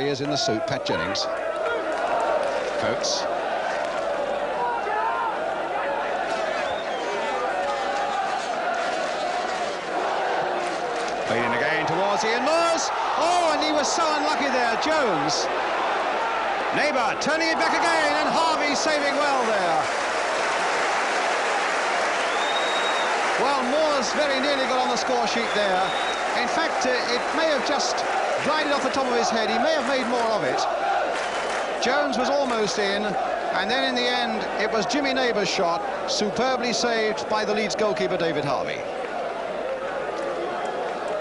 He is in the suit, Pat Jennings. Coates. Played in again towards Ian Moores. Oh, and he was so unlucky there, Jones. Neighbour turning it back again, and Harvey saving well there. Well, Moores very nearly got on the score sheet there. In fact, it may have just glided off the top of his head. He may have made more of it. Jones was almost in, and then in the end, it was Jimmy Neighbour's shot, superbly saved by the Leeds goalkeeper, David Harvey.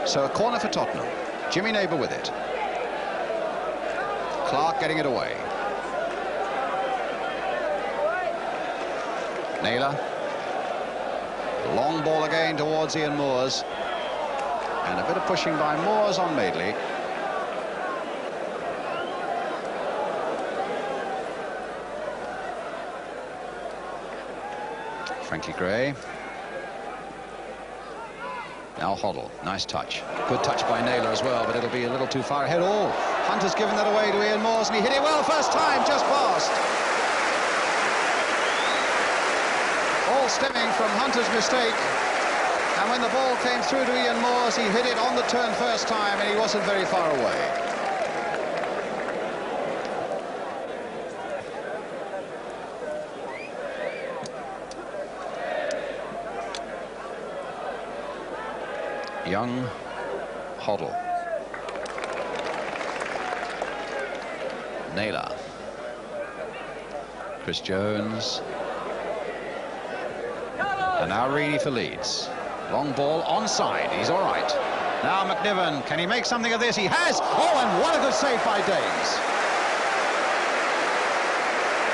So a corner for Tottenham. Jimmy Neighbour with it. Clark getting it away. Naylor. Long ball again towards Ian Moores. And a bit of pushing by Moores on Madeley. Frankie Gray. Now Hoddle, nice touch. Good touch by Naylor as well, but it'll be a little too far ahead. Oh, Hunter's given that away to Ian Moores, and he hit it well first time, just past. All stemming from Hunter's mistake. And when the ball came through to Ian Moores, he hit it on the turn first time, and he wasn't very far away. Young, Hoddle. Naylor. Chris Jones. And now Reedy for Leeds. Long ball onside, he's all right. Now McNiven, can he make something of this? He has! Oh, and what a good save by Danes.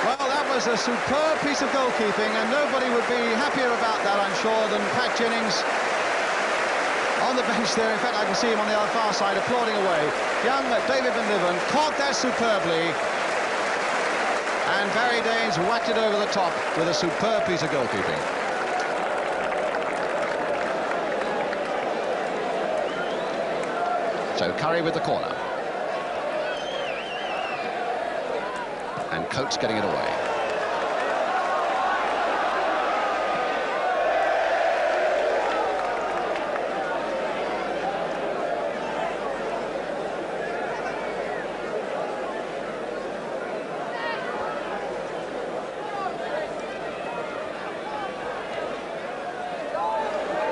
Well, that was a superb piece of goalkeeping, and nobody would be happier about that, I'm sure, than Pat Jennings. On the bench there, in fact, I can see him on the far side applauding away. Young David McNiven caught that superbly, and Barry Danes whacked it over the top with a superb piece of goalkeeping. So Curry with the corner. And Coates getting it away.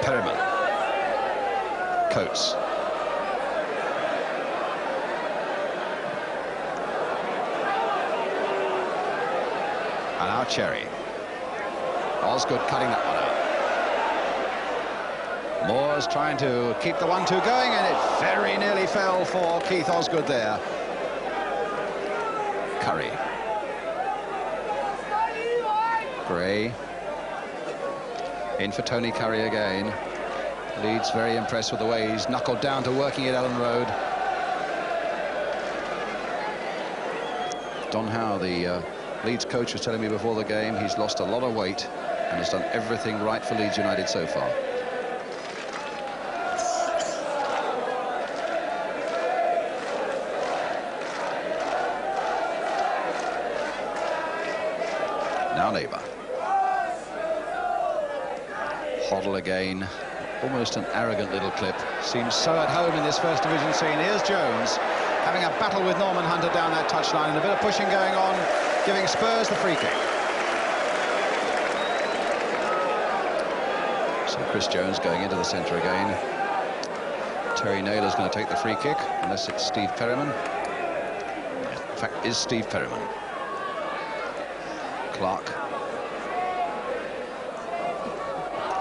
Perryman. Coates. And now Cherry. Osgood cutting that one out. Moore's trying to keep the 1-2 going, and it very nearly fell for Keith Osgood there. Curry. Gray. In for Tony Curry again. Leeds very impressed with the way he's knuckled down to working at Ellen Road. Don Howe, the Leeds coach, was telling me before the game he's lost a lot of weight and has done everything right for Leeds United so far. Now Neighbour. Hoddle again. Almost an arrogant little clip. Seems so at home in this first division scene. Here's Jones having a battle with Norman Hunter down that touchline, and a bit of pushing going on, giving Spurs the free kick. So Chris Jones going into the centre again. Terry Naylor's going to take the free kick, unless it's Steve Perryman. In fact, is Steve Perryman. Clark.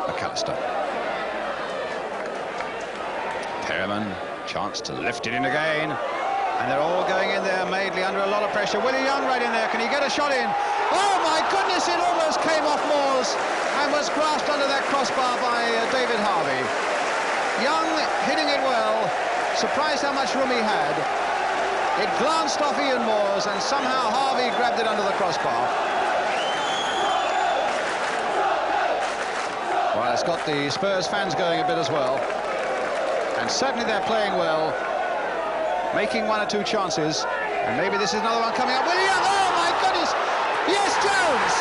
McAllister. Perryman, chance to lift it in again. And they're all going in there, Madeley under a lot of pressure. Willie Young right in there, can he get a shot in? Oh my goodness, it almost came off Moores and was grasped under that crossbar by David Harvey. Young hitting it well, surprised how much room he had. It glanced off Ian Moores, and somehow Harvey grabbed it under the crossbar. Well, it's got the Spurs fans going a bit as well. And certainly they're playing well, making one or two chances. And maybe this is another one coming up. Willie Young, oh my goodness! Yes, Jones!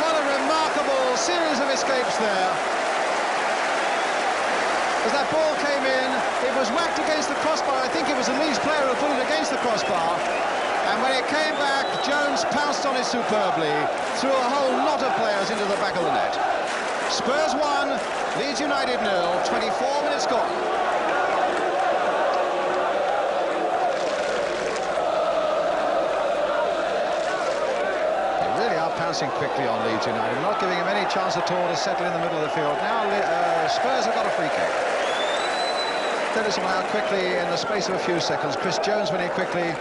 What a remarkable series of escapes there. As that ball came in, it was whacked against the crossbar. I think it was the Leeds player who put it against the crossbar. And when it came back, Jones pounced on it superbly, threw a whole lot of players into the back of the net. Spurs 1, Leeds United 0, 24 minutes gone. They really are pouncing quickly on Leeds United, not giving them any chance at all to settle in the middle of the field. Now Spurs have got a free kick. Notice how quickly, in the space of a few seconds, Chris Jones went in quickly.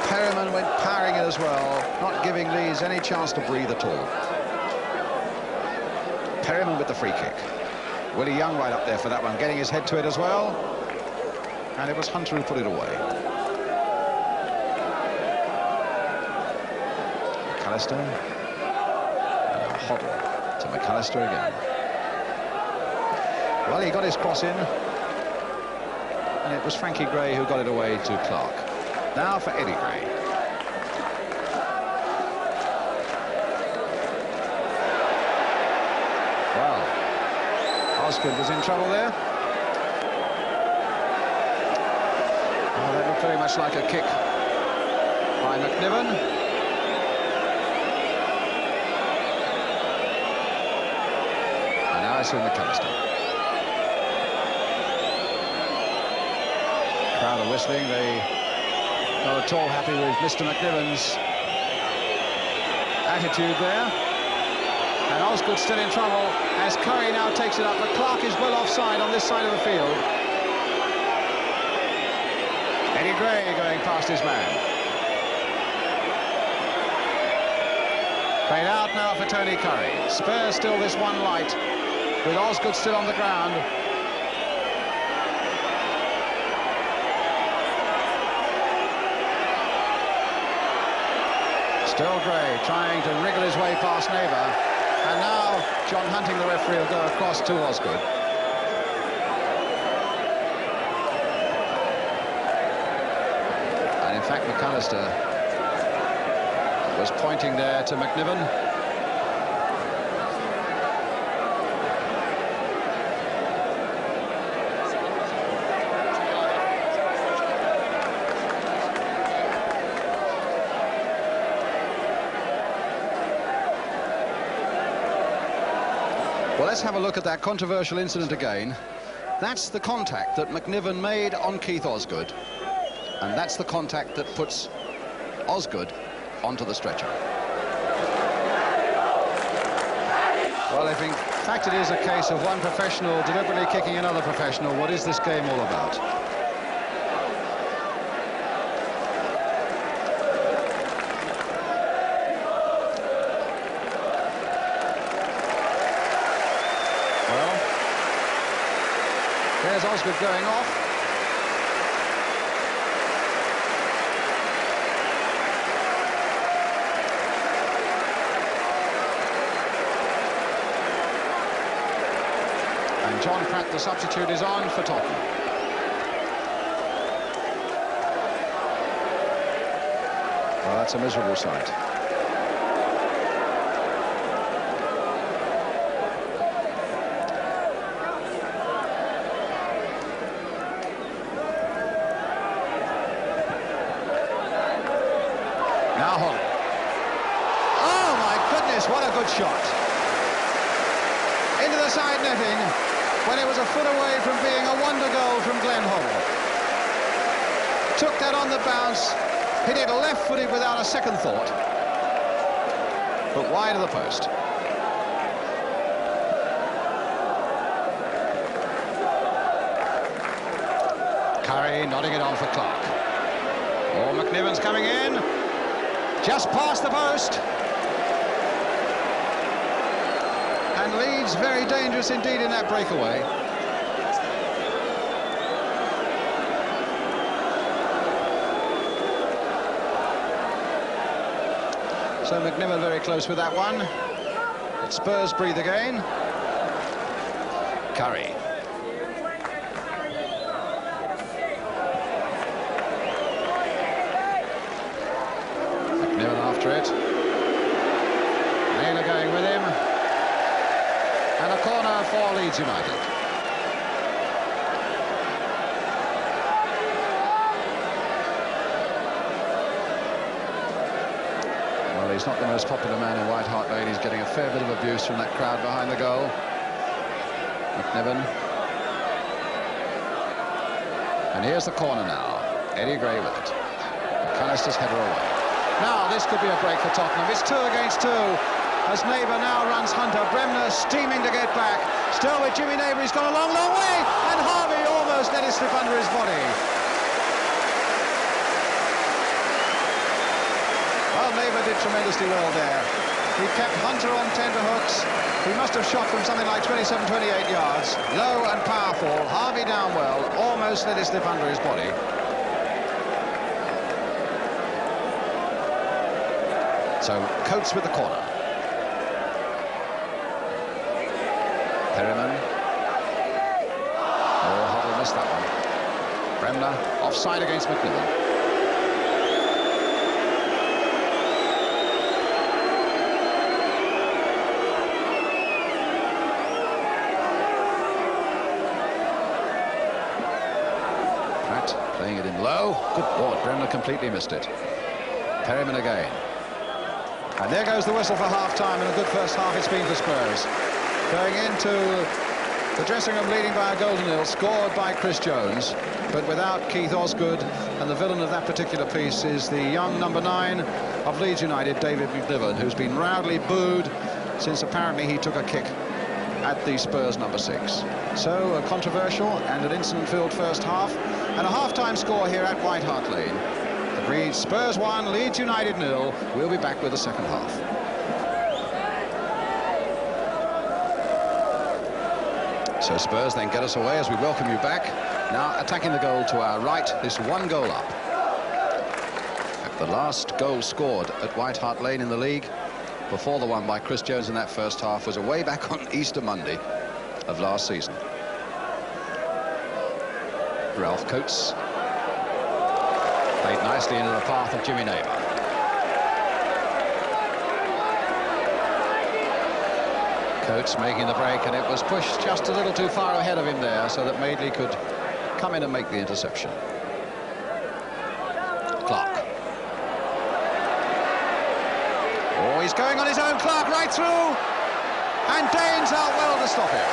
Perryman went powering it as well, not giving Leeds any chance to breathe at all. Perryman with the free kick. Willie Young right up there for that one, getting his head to it as well. And it was Hunter who put it away. McAllister. Now Hoddle to McAllister again. Well, he got his cross in. And it was Frankie Gray who got it away to Clark. Now for Eddie Gray. Well, Osgood was in trouble there. Oh, that looked very much like a kick by McNiven. And now it's with McAllister. Crowd are whistling. They not at all happy with Mr. McNiven's attitude there. And Osgood still in trouble as Curry now takes it up, but Clark is well offside on this side of the field. Eddie Gray going past his man. Played out now for Tony Curry. Spurs still this one light, with Osgood still on the ground. Still Gray trying to wriggle his way past Neighbour. And now John Hunting, the referee, will go across to Osgood. And in fact, McAllister was pointing there to McNiven. Well, let's have a look at that controversial incident again. That's the contact that McNiven made on Keith Osgood. And that's the contact that puts Osgood onto the stretcher. Well, if in fact it is a case of one professional deliberately kicking another professional, what is this game all about? There's Osgood going off. And John Pratt, the substitute, is on for Tottenham. Well, that's a miserable sight. Now Hoddle. Oh my goodness, what a good shot. Into the side netting when it was a foot away from being a wonder goal from Glenn Hoddle. Took that on the bounce, hit it left-footed without a second thought. But wide of the post. Curry nodding it on for Clark. Oh, McNiven's coming in. Just past the post. And Leeds very dangerous indeed in that breakaway. So McNiven very close with that one. But Spurs breathe again. Curry. McNiven after it. Naylor going with him. And a corner for Leeds United. Well, he's not the most popular man in White Hart Lane. He's getting a fair bit of abuse from that crowd behind the goal. McNiven. And here's the corner now. Eddie Gray with it. McAllister's header away. Now this could be a break for Tottenham. It's 2 against 2 as Neighbour now runs Hunter. Bremner steaming to get back. Still with Jimmy Neighbour. He's gone a long, long way. And Harvey almost let it slip under his body. Well, Neighbour did tremendously well there. He kept Hunter on tenterhooks. He must have shot from something like 27, 28 yards. Low and powerful. Harvey down well. Almost let it slip under his body. So Coates with the corner. Perryman. Oh, Hoddle missed that one. Bremner offside against McNiven. Pratt playing it in low. Good Lord, Bremner completely missed it. Perryman again. And there goes the whistle for half-time, and a good first half it's been for Spurs. Going into the dressing room leading by a golden nil, scored by Chris Jones, but without Keith Osgood, and the villain of that particular piece is the young number 9 of Leeds United, David McNiven, who's been roundly booed since apparently he took a kick at the Spurs number 6. So a controversial and an incident-filled first half, and a half-time score here at White Hart Lane. Reads Spurs 1, Leeds United 0. We'll be back with the second half. So Spurs then get us away as we welcome you back. Now attacking the goal to our right, this 1 goal up. The last goal scored at White Hart Lane in the league, before the one by Chris Jones in that first half, was away back on Easter Monday of last season. Ralph Coates. Played nicely into the path of Jimmy Neighbour. Coates making the break, and it was pushed just a little too far ahead of him there, so that Madeley could come in and make the interception. Clark. Oh, he's going on his own, Clark, right through. And Danes out well to stop him.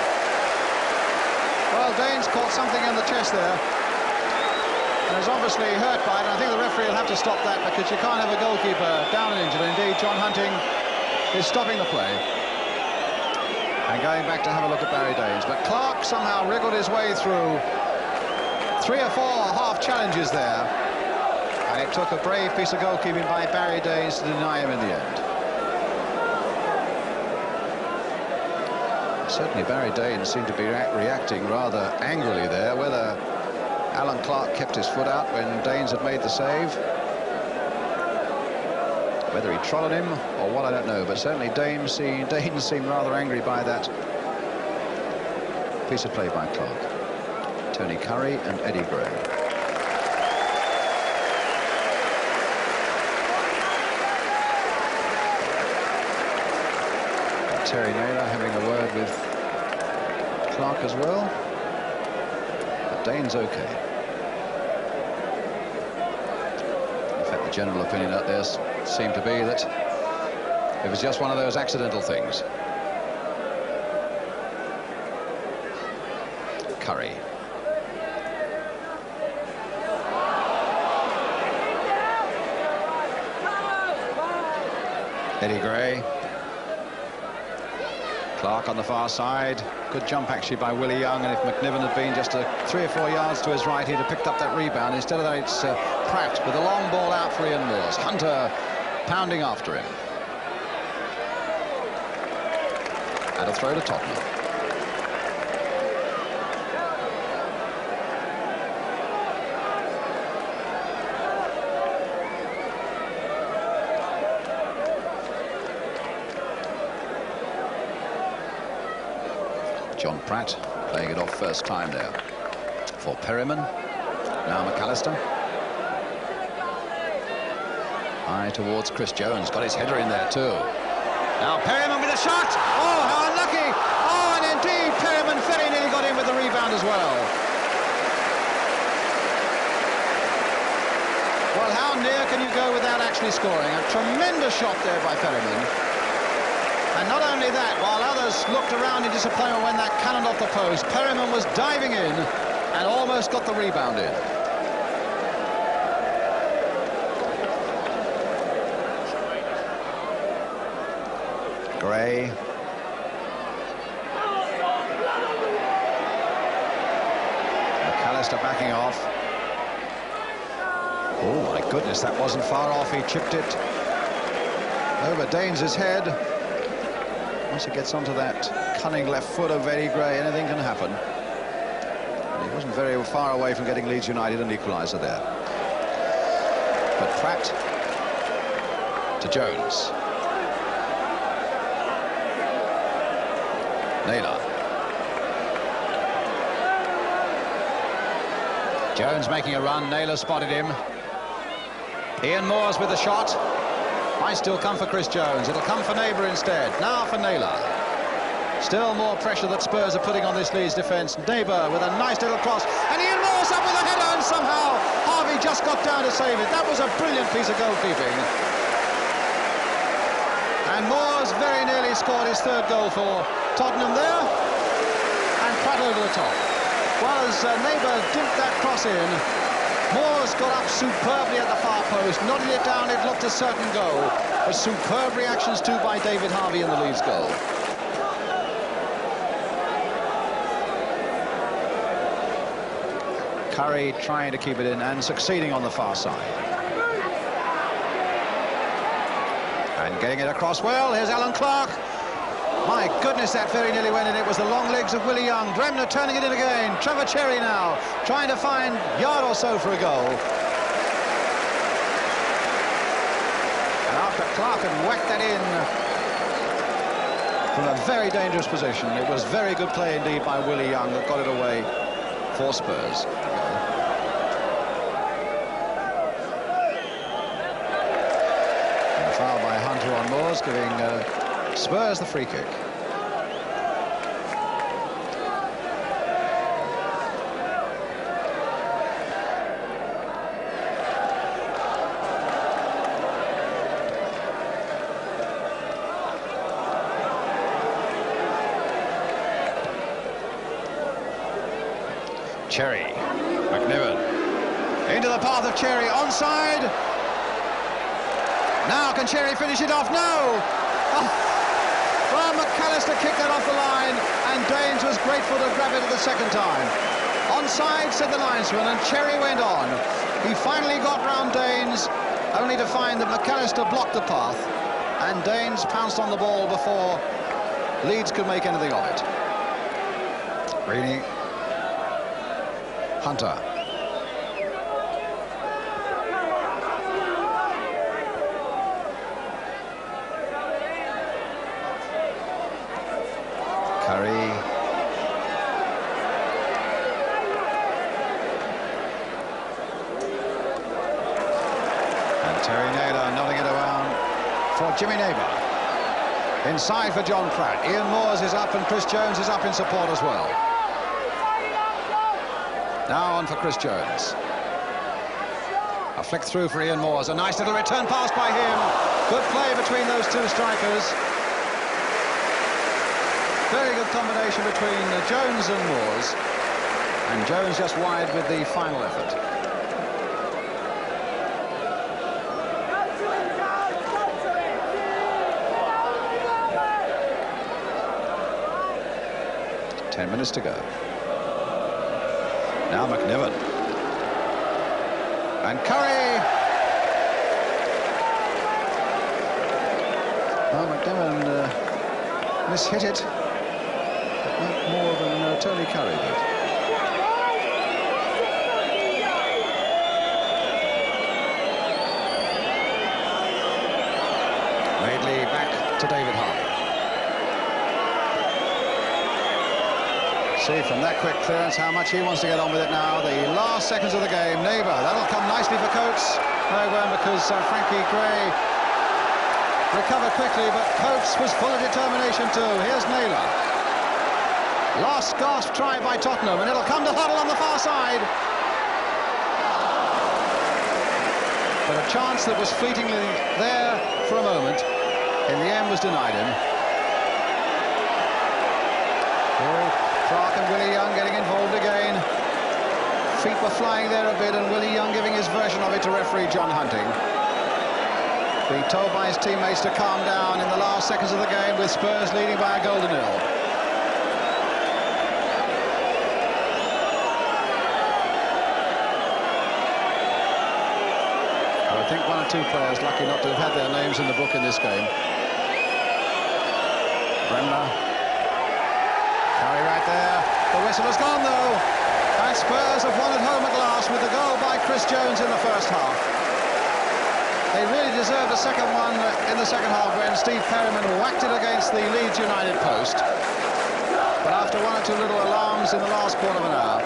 Well, Danes caught something in the chest there. And is obviously hurt by it, and I think the referee will have to stop that, because you can't have a goalkeeper down and injured. Indeed, John Hunting is stopping the play and going back to have a look at Barry Danes. But Clark somehow wriggled his way through 3 or 4 half challenges there, and it took a brave piece of goalkeeping by Barry Danes to deny him in the end. Certainly Barry Danes seemed to be reacting rather angrily there. Whether Alan Clark kept his foot out when Danes had made the save, whether he trod on him or what, I don't know, but certainly Danes seemed rather angry by that piece of play by Clark. Tony Curry and Eddie Gray. And Terry Naylor having a word with Clark as well. Dane's okay. In fact, the general opinion out there seemed to be that it was just one of those accidental things. Curry. Eddie Gray. Clark on the far side. Good jump actually by Willie Young, and if McNiven had been just 3 or 4 yards to his right, he'd have picked up that rebound. Instead of that, it's Pratt with a long ball out for Ian Moores. Hunter pounding after him. And a throw to Tottenham. John Pratt playing it off first time there for Perryman. Now McAllister. High towards Chris Jones. Got his header in there too. Now Perryman with a shot. Oh, how unlucky. Oh, and indeed Perryman very nearly got in with the rebound as well. Well, how near can you go without actually scoring? A tremendous shot there by Perryman. And not only that, while others looked around in disappointment when that cannoned off the post, Perryman was diving in and almost got the rebound in. Gray. McAllister backing off. Oh, my goodness, that wasn't far off. He chipped it over Daines's head. Once he gets onto that cunning left foot of Eddie Gray, anything can happen. And he wasn't very far away from getting Leeds United an equaliser there. But Pratt to Jones. Naylor. Jones making a run. Naylor spotted him. Ian Moores with the shot. Might still come for Chris Jones. It'll come for Neighbour instead. Now for Naylor. Still more pressure that Spurs are putting on this Leeds defence. Neighbour with a nice little cross. And Ian Moores up with a header, and somehow Harvey just got down to save it. That was a brilliant piece of goalkeeping. And Moores very nearly scored his third goal for Tottenham there. And Pratt over the top. Well, as Neighbour dinked that cross in, Moores got up superbly at the far post, nodded it down, it looked a certain goal. But superb reactions too by David Harvey in the Leeds goal. Curry trying to keep it in and succeeding on the far side. And getting it across well, here's Alan Clark. My goodness, that very nearly went in. It was the long legs of Willie Young. Bremner turning it in again. Trevor Cherry now trying to find a yard or so for a goal. And after Clark had whacked that in from a very dangerous position, it was very good play indeed by Willie Young that got it away for Spurs. And a foul by Hunter on Moores, giving Spurs the free kick. Cherry, McNiven into the path of Cherry, onside. Now can Cherry finish it off? No. Oh. Well, McAllister kicked that off the line, and Daines was grateful to grab it at the second time. Onside, said the linesman, and Cherry went on. He finally got round Daines, only to find that McAllister blocked the path, and Daines pounced on the ball before Leeds could make anything of it. Greeny. Hunter. Curry. And Terry Naylor nodding it around for Jimmy Neighbour. Inside for John Pratt. Ian Moores is up and Chris Jones is up in support as well. Now on for Chris Jones. A flick through for Ian Moores. A nice little return pass by him. Good play between those two strikers. Very good combination between Jones and Moores. And Jones just wide with the final effort. Ten minutes to go. Now McNiven. And Curry. Well, McNiven mishit it. Not more than Tony Curry did. Madeley back to David Harvey. See from that quick clearance how much he wants to get on with it now. The last seconds of the game. Neighbour, that'll come nicely for Coates. No, it won't, because Frankie Gray recovered quickly, but Coates was full of determination too. Here's Naylor. Last gasp try by Tottenham, and it'll come to Hoddle on the far side. But a chance that was fleetingly there for a moment, in the end was denied him. Clark and Willie Young getting involved again. Feet were flying there a bit, and Willie Young giving his version of it to referee John Hunting. Being told by his teammates to calm down in the last seconds of the game, with Spurs leading by a goal to nil. I think one or two players lucky not to have had their names in the book in this game. Bremner. Carry right there. The whistle has gone though. And Spurs have won at home at last with the goal by Chris Jones in the first half. They really deserved a second one in the second half when Steve Perryman whacked it against the Leeds United post. But after one or two little alarms in the last quarter of an hour,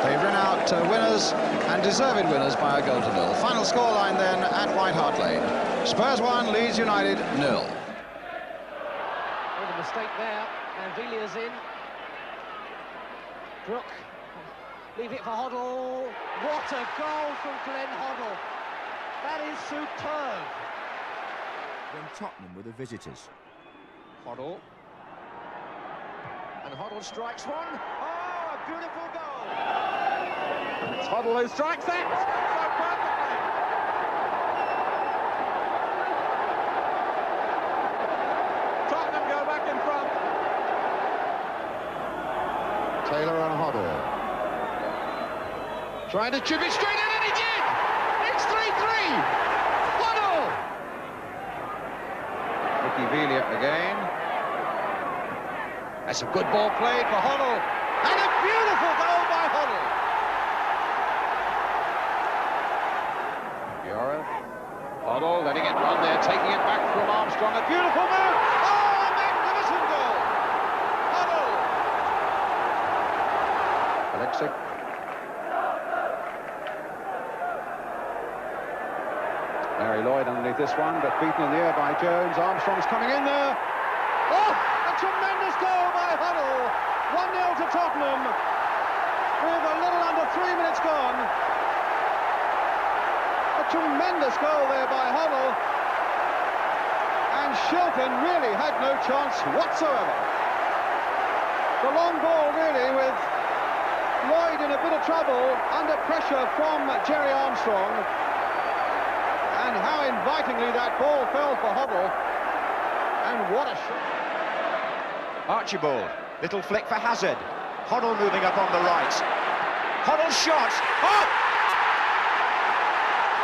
they ran out winners, and deserved winners, by a goal to nil. Final scoreline then at White Hart Lane. Spurs 1, Leeds United 0. A mistake there, and Villiers in. Brook, leave it for Hoddle. What a goal from Glenn Hoddle. That is superb. When Tottenham were the visitors. Hoddle. And Hoddle strikes one. Oh, a beautiful goal. It's Hoddle who strikes that. So perfectly. Tottenham go back in front. Taylor and Hoddle. Trying to chip it straight in, and he did! It's 3-3! Hoddle! Ricky Villa again. That's a good ball played for Hoddle. And a beautiful goal by Hoddle. Hoddle letting it run there, taking it back from Armstrong. A beautiful move. Oh, a magnificent goal. Hoddle. Alexic. Mary Lloyd underneath this one, but beaten in the air by Jones. Armstrong's coming in there. Oh, a tremendous goal by Hoddle. 1-0 to Tottenham with a little under 3 minutes gone. A tremendous goal there by Hoddle. And Shilton really had no chance whatsoever. The long ball really, with Lloyd in a bit of trouble under pressure from Jerry Armstrong. And how invitingly that ball fell for Hoddle. And what a shot. Archibald, little flick for Hazard. Hoddle moving up on the right. Hoddle's shot. Oh!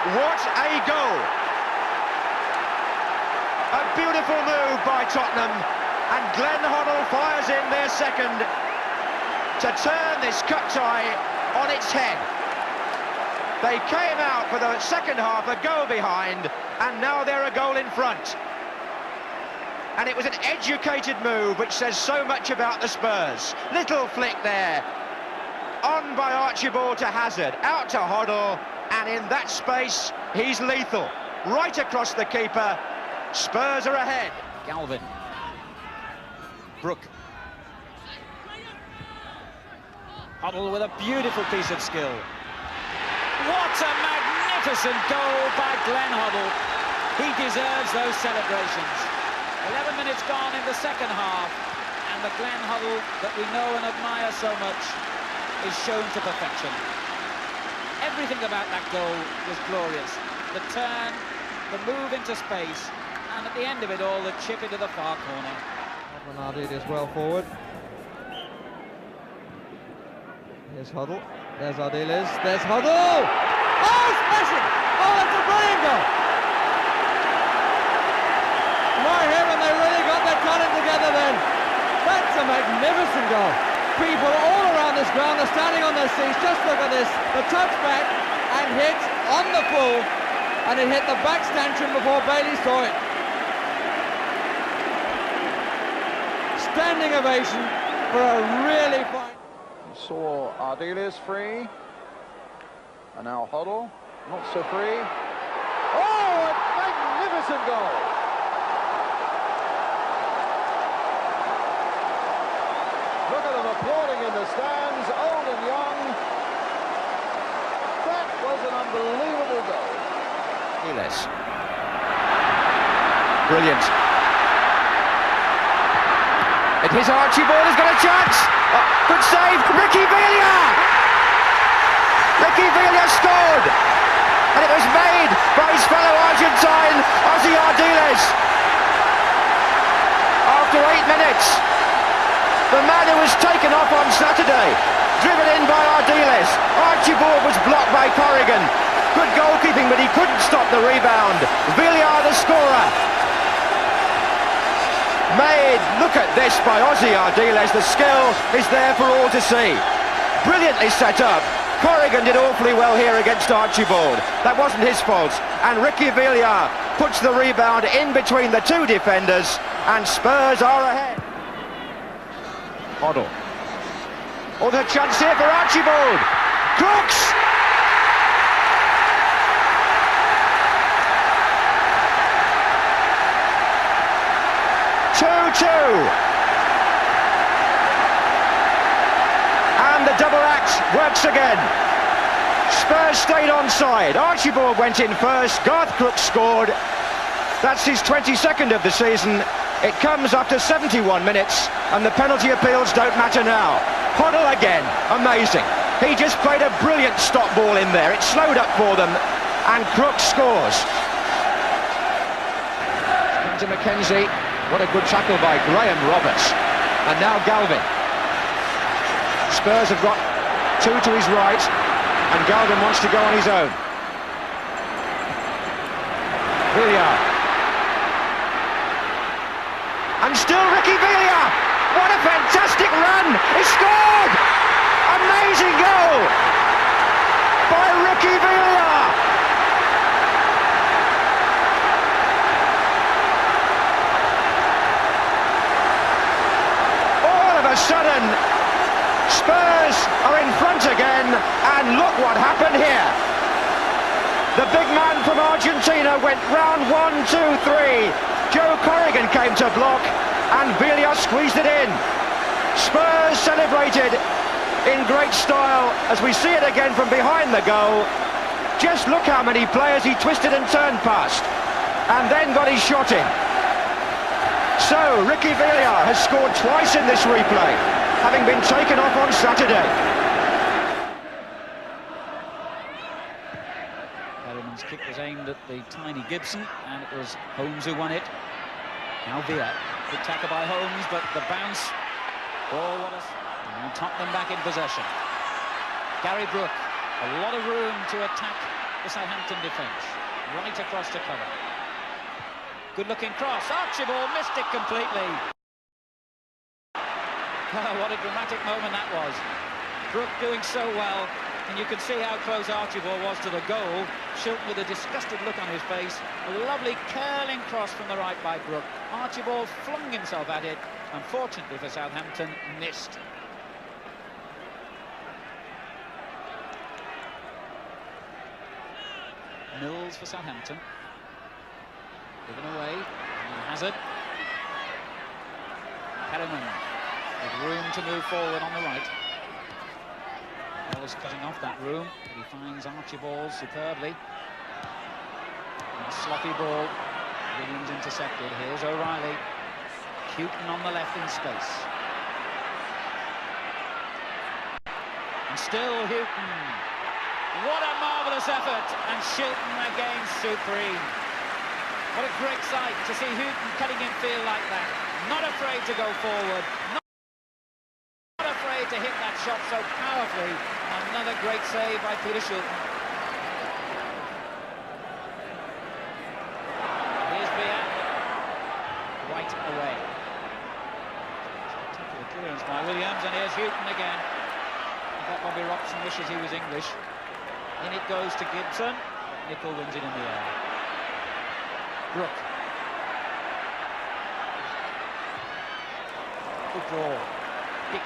What a goal! A beautiful move by Tottenham, and Glenn Hoddle fires in their second to turn this cup tie on its head. They came out for the second half a goal behind, and now they're a goal in front. And it was an educated move, which says so much about the Spurs. Little flick there. On by Archibald to Hazard, out to Hoddle, and in that space, he's lethal. Right across the keeper. Spurs are ahead. Galvin. Brook. Hoddle with a beautiful piece of skill. What a magnificent goal by Glenn Hoddle. He deserves those celebrations. 11 minutes gone in the second half, and the Glenn Hoddle that we know and admire so much is shown to perfection. Everything about that goal was glorious. The turn, the move into space, and at the end of it all, the chip into the far corner. Ardid is well forward. Here's Hoddle. There's Ardiles. There's Hoddle! Oh, smashing! Oh, that's a brilliant goal! My heaven, they really got their talent together then. That's a magnificent goal. People all around this ground are standing on their seats. Just look at this. The touchback and hit on the full, and it hit the back stanchion before Bailey saw it. Standing ovation. for a really fine... You saw Ardiles free, and now Hoddle, not so free. Oh, a magnificent goal! Look at them applauding in the stands, old and young. That was an unbelievable goal. Brilliant. And his Archibald has got a chance. Oh, good save, Ricky Villa! Ricky Villa scored! And it was made by his fellow Argentine, Ozzy Ardiles. After 8 minutes, the man who was taken off on Saturday, driven in by Ardiles. Archibald was blocked by Corrigan. Good goalkeeping, but he couldn't stop the rebound. Villa, the scorer. Made, look at this by Ozzy Ardiles. The skill is there for all to see. Brilliantly set up. Corrigan did awfully well here against Archibald. That wasn't his fault. And Ricky Villa puts the rebound in between the two defenders, and Spurs are ahead. Hoddle. Oh, there's a chance here for Archibald. Crooks! And the double act works again. Spurs stayed onside. Archibald went in first. Garth Crooks scored. That's his 22nd of the season. It comes after 71 minutes, and the penalty appeals don't matter now. Hoddle again. Amazing. He just played a brilliant stop ball in there. It slowed up for them, and Crooks scores. Into Mackenzie. What a good tackle by Graham Roberts. And now Galvin. Spurs have got two to his right, and Galvin wants to go on his own. Villa. And still Ricky Villa. What a fantastic run. He scored. Amazing goal by Ricky Villa. A sudden, Spurs are in front again, and look what happened here. The big man from Argentina went round 1, 2, 3. Joe Corrigan came to block, and Villa squeezed it in. Spurs celebrated in great style as we see it again from behind the goal. Just look how many players he twisted and turned past, and then got his shot in. So, Ricky Villa has scored twice in this replay, having been taken off on Saturday. Perriman's kick was aimed at the tiny Gibson, and it was Holmes who won it. Now Villa. Good tackle by Holmes, but the bounce. Oh, what a... And Tottenham back in possession. Gary Brooke. A lot of room to attack the Southampton defence. Right across to cover. Good-looking cross. Archibald missed it completely. Oh, what a dramatic moment that was. Brooke doing so well, and you can see how close Archibald was to the goal. Shilton with a disgusted look on his face. A lovely curling cross from the right by Brooke. Archibald flung himself at it. Unfortunately for Southampton, missed. Mills for Southampton. Given away, and Hazard. Perriman with room to move forward on the right. Ball is cutting off that room, but he finds Archibald superbly. And a sloppy ball. Williams intercepted. Here's O'Reilly. Houghton on the left in space. And still Houghton. What a marvellous effort, and Shilton again supreme. What a great sight to see Houghton cutting in field like that. Not afraid to go forward. Not afraid to hit that shot so powerfully. Another great save by Peter Shilton. Here's Villa. Right away. Spectacular clearance by Williams, and here's Houghton again. I bet Bobby Robson wishes he was English. In it goes to Gibson. Nicol wins it in the air. Brooke. Good ball. Dick.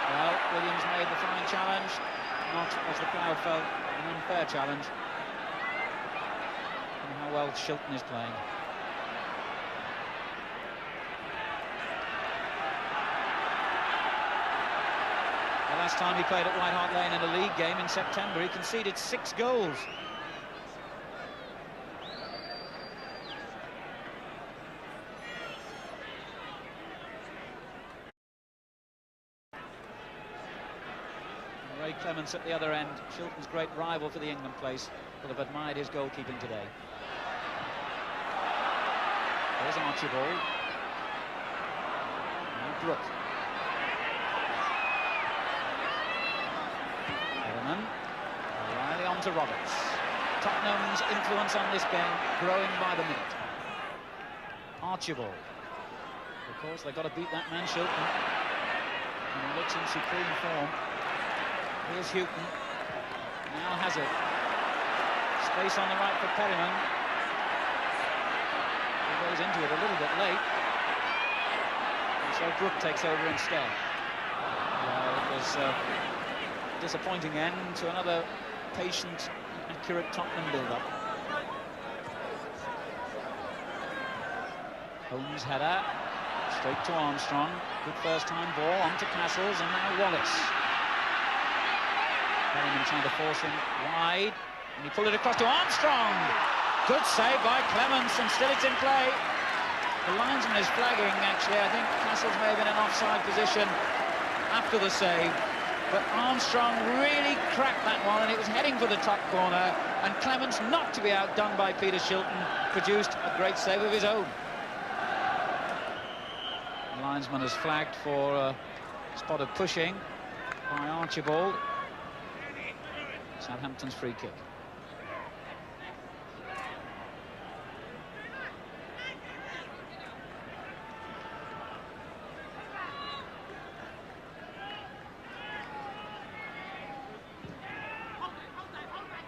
Well, Williams made the fine challenge, not, as the crowd felt, an unfair challenge. And how well Shilton is playing. The last time he played at White Hart Lane in a league game in September, he conceded 6 goals. Ray Clements at the other end, Shilton's great rival for the England place, will have admired his goalkeeping today. There's Archibald. Now Brook. Edelman. O'Reilly on to Roberts. Tottenham's influence on this game growing by the minute. Archibald. Of course, they've got to beat that man Shilton. And he looks in supreme form. Here's Houghton. Now Hazard. Space on the right for Perryman. He goes into it a little bit late. And so Brook takes over instead. Well, it was a disappointing end to another patient, accurate Tottenham build-up. Holmes' header. Straight to Armstrong. Good first-time ball. On to Castles, and now Wallace. Perryman trying to force him wide, and he pulled it across to Armstrong. Good save by Clements, and still it's in play. The linesman is flagging, actually. I think Castles may have been in an offside position after the save, but Armstrong really cracked that one, and it was heading for the top corner, and Clements, not to be outdone by Peter Shilton, produced a great save of his own. The linesman has flagged for a spot of pushing by Archibald. Southampton's free kick.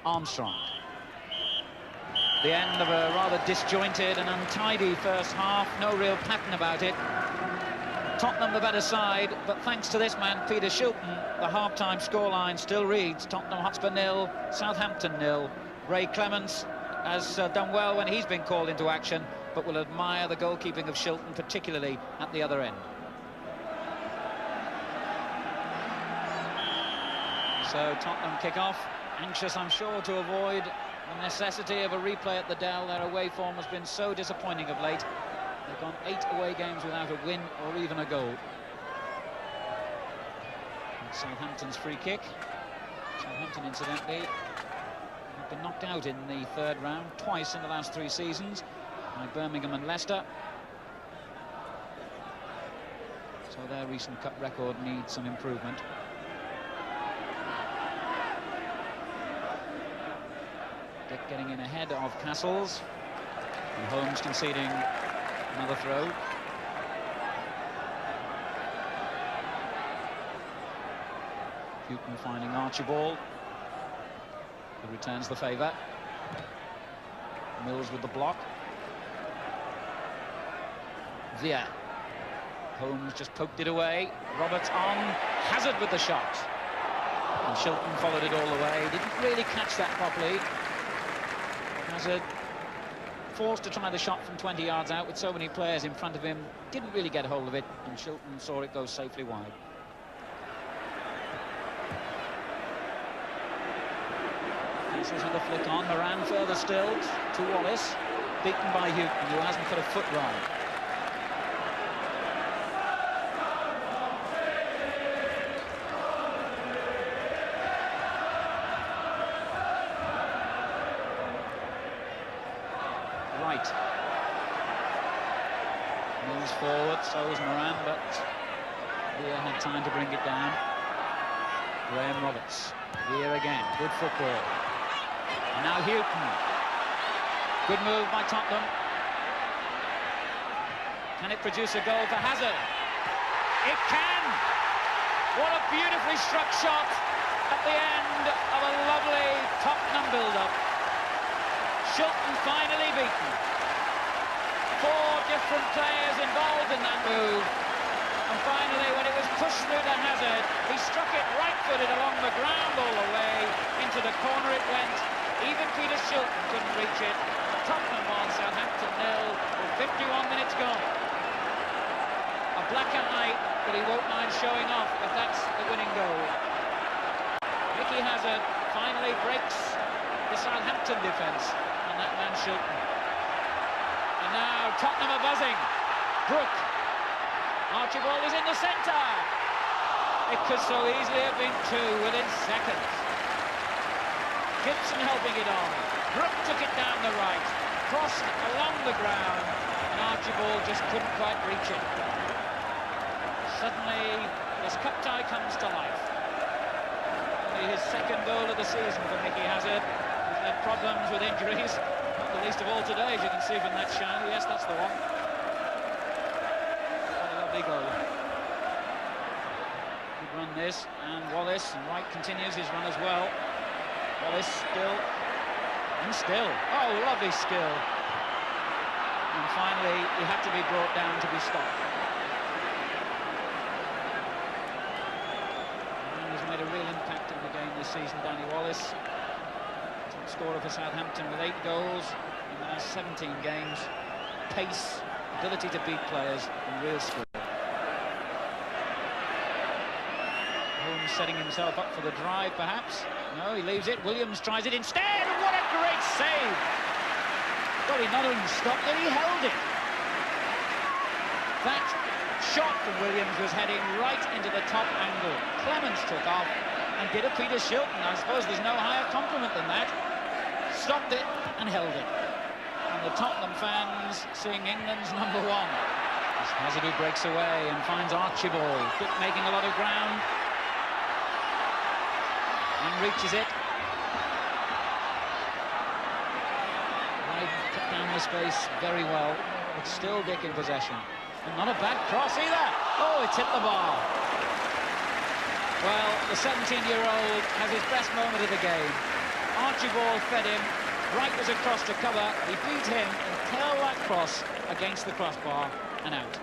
Armstrong. The end of a rather disjointed and untidy first half. No real pattern about it. Tottenham the better side, but thanks to this man, Peter Shilton, the half-time scoreline still reads Tottenham Hotspur 0, Southampton 0. Ray Clements has done well when he's been called into action, but will admire the goalkeeping of Shilton, particularly at the other end. So Tottenham kick off, anxious, I'm sure, to avoid the necessity of a replay at the Dell. Their away form has been so disappointing of late. They've gone 8 away games without a win or even a goal. And Southampton's free kick. Southampton, incidentally, have been knocked out in the third round twice in the last 3 seasons by Birmingham and Leicester. So their recent cup record needs some improvement. Dick getting in ahead of Castles. And Holmes conceding another throw. Houghton finding Archibald, who returns the favour. Mills with the block. Via. Holmes just poked it away. Roberts on. Hazard with the shot. And Shilton followed it all the way. Didn't really catch that properly. Hazard forced to try the shot from 20 yards out with so many players in front of him, didn't really get hold of it, and Shilton saw it go safely wide. Castles with a flick on, Moran further still to Wallace, beaten by Houghton, who hasn't put a foot wrong. Moves forward, so is Moran, but Villa had time to bring it down. Graham Roberts, here again, good football. And now Houghton. Good move by Tottenham. Can it produce a goal for Hazard? It can! What a beautifully struck shot at the end of a lovely Tottenham build-up. Shilton finally beaten. 4 different players involved in that move. And finally, when it was pushed through to Hazard, he struck it right-footed along the ground all the way. Into the corner it went. Even Peter Shilton couldn't reach it. Tottenham 1, Southampton 0, with 51 minutes gone. A black eye that he won't mind showing off if that's the winning goal. Mickey Hazard finally breaks the Southampton defence and that man Shilton. And now Tottenham are buzzing. Brook. Archibald is in the centre. It could so easily have been 2 within seconds. Gibson helping it on. Brook took it down the right, crossed along the ground, and Archibald just couldn't quite reach it. Suddenly, this cup tie comes to life. Only his second goal of the season for Mickey Hazard. He's had problems with injuries, not the least of all today, as you can see from that shine. Yes, that's the one. What a lovely goal. Good run this, and Wallace, and Wright continues his run as well. Wallace still, and still. Oh, lovely skill. And finally, he had to be brought down to be stopped. And he's made a real impact in the game this season, Danny Wallace. Top scorer for Southampton with 8 goals in the last 17 games. Pace, ability to beat players, and real skill. Holmes setting himself up for the drive, perhaps. No, he leaves it. Williams tries it instead. What a great save! Well, he not only stopped it, he held it. That shot from Williams was heading right into the top angle. Clemens took off and did a Peter Shilton. I suppose there's no higher compliment than that. Stopped it and held it. And the Tottenham fans seeing England's #1. It's Hazard who breaks away and finds Archibald, making a lot of ground. And reaches it. Wright cut down the space very well, but still Dick in possession. And not a bad cross either. Oh, it's hit the bar. Well, the 17-year-old has his best moment of the game. Archibald fed him. Wright was across to cover. He beat him and curled that cross against the crossbar and out.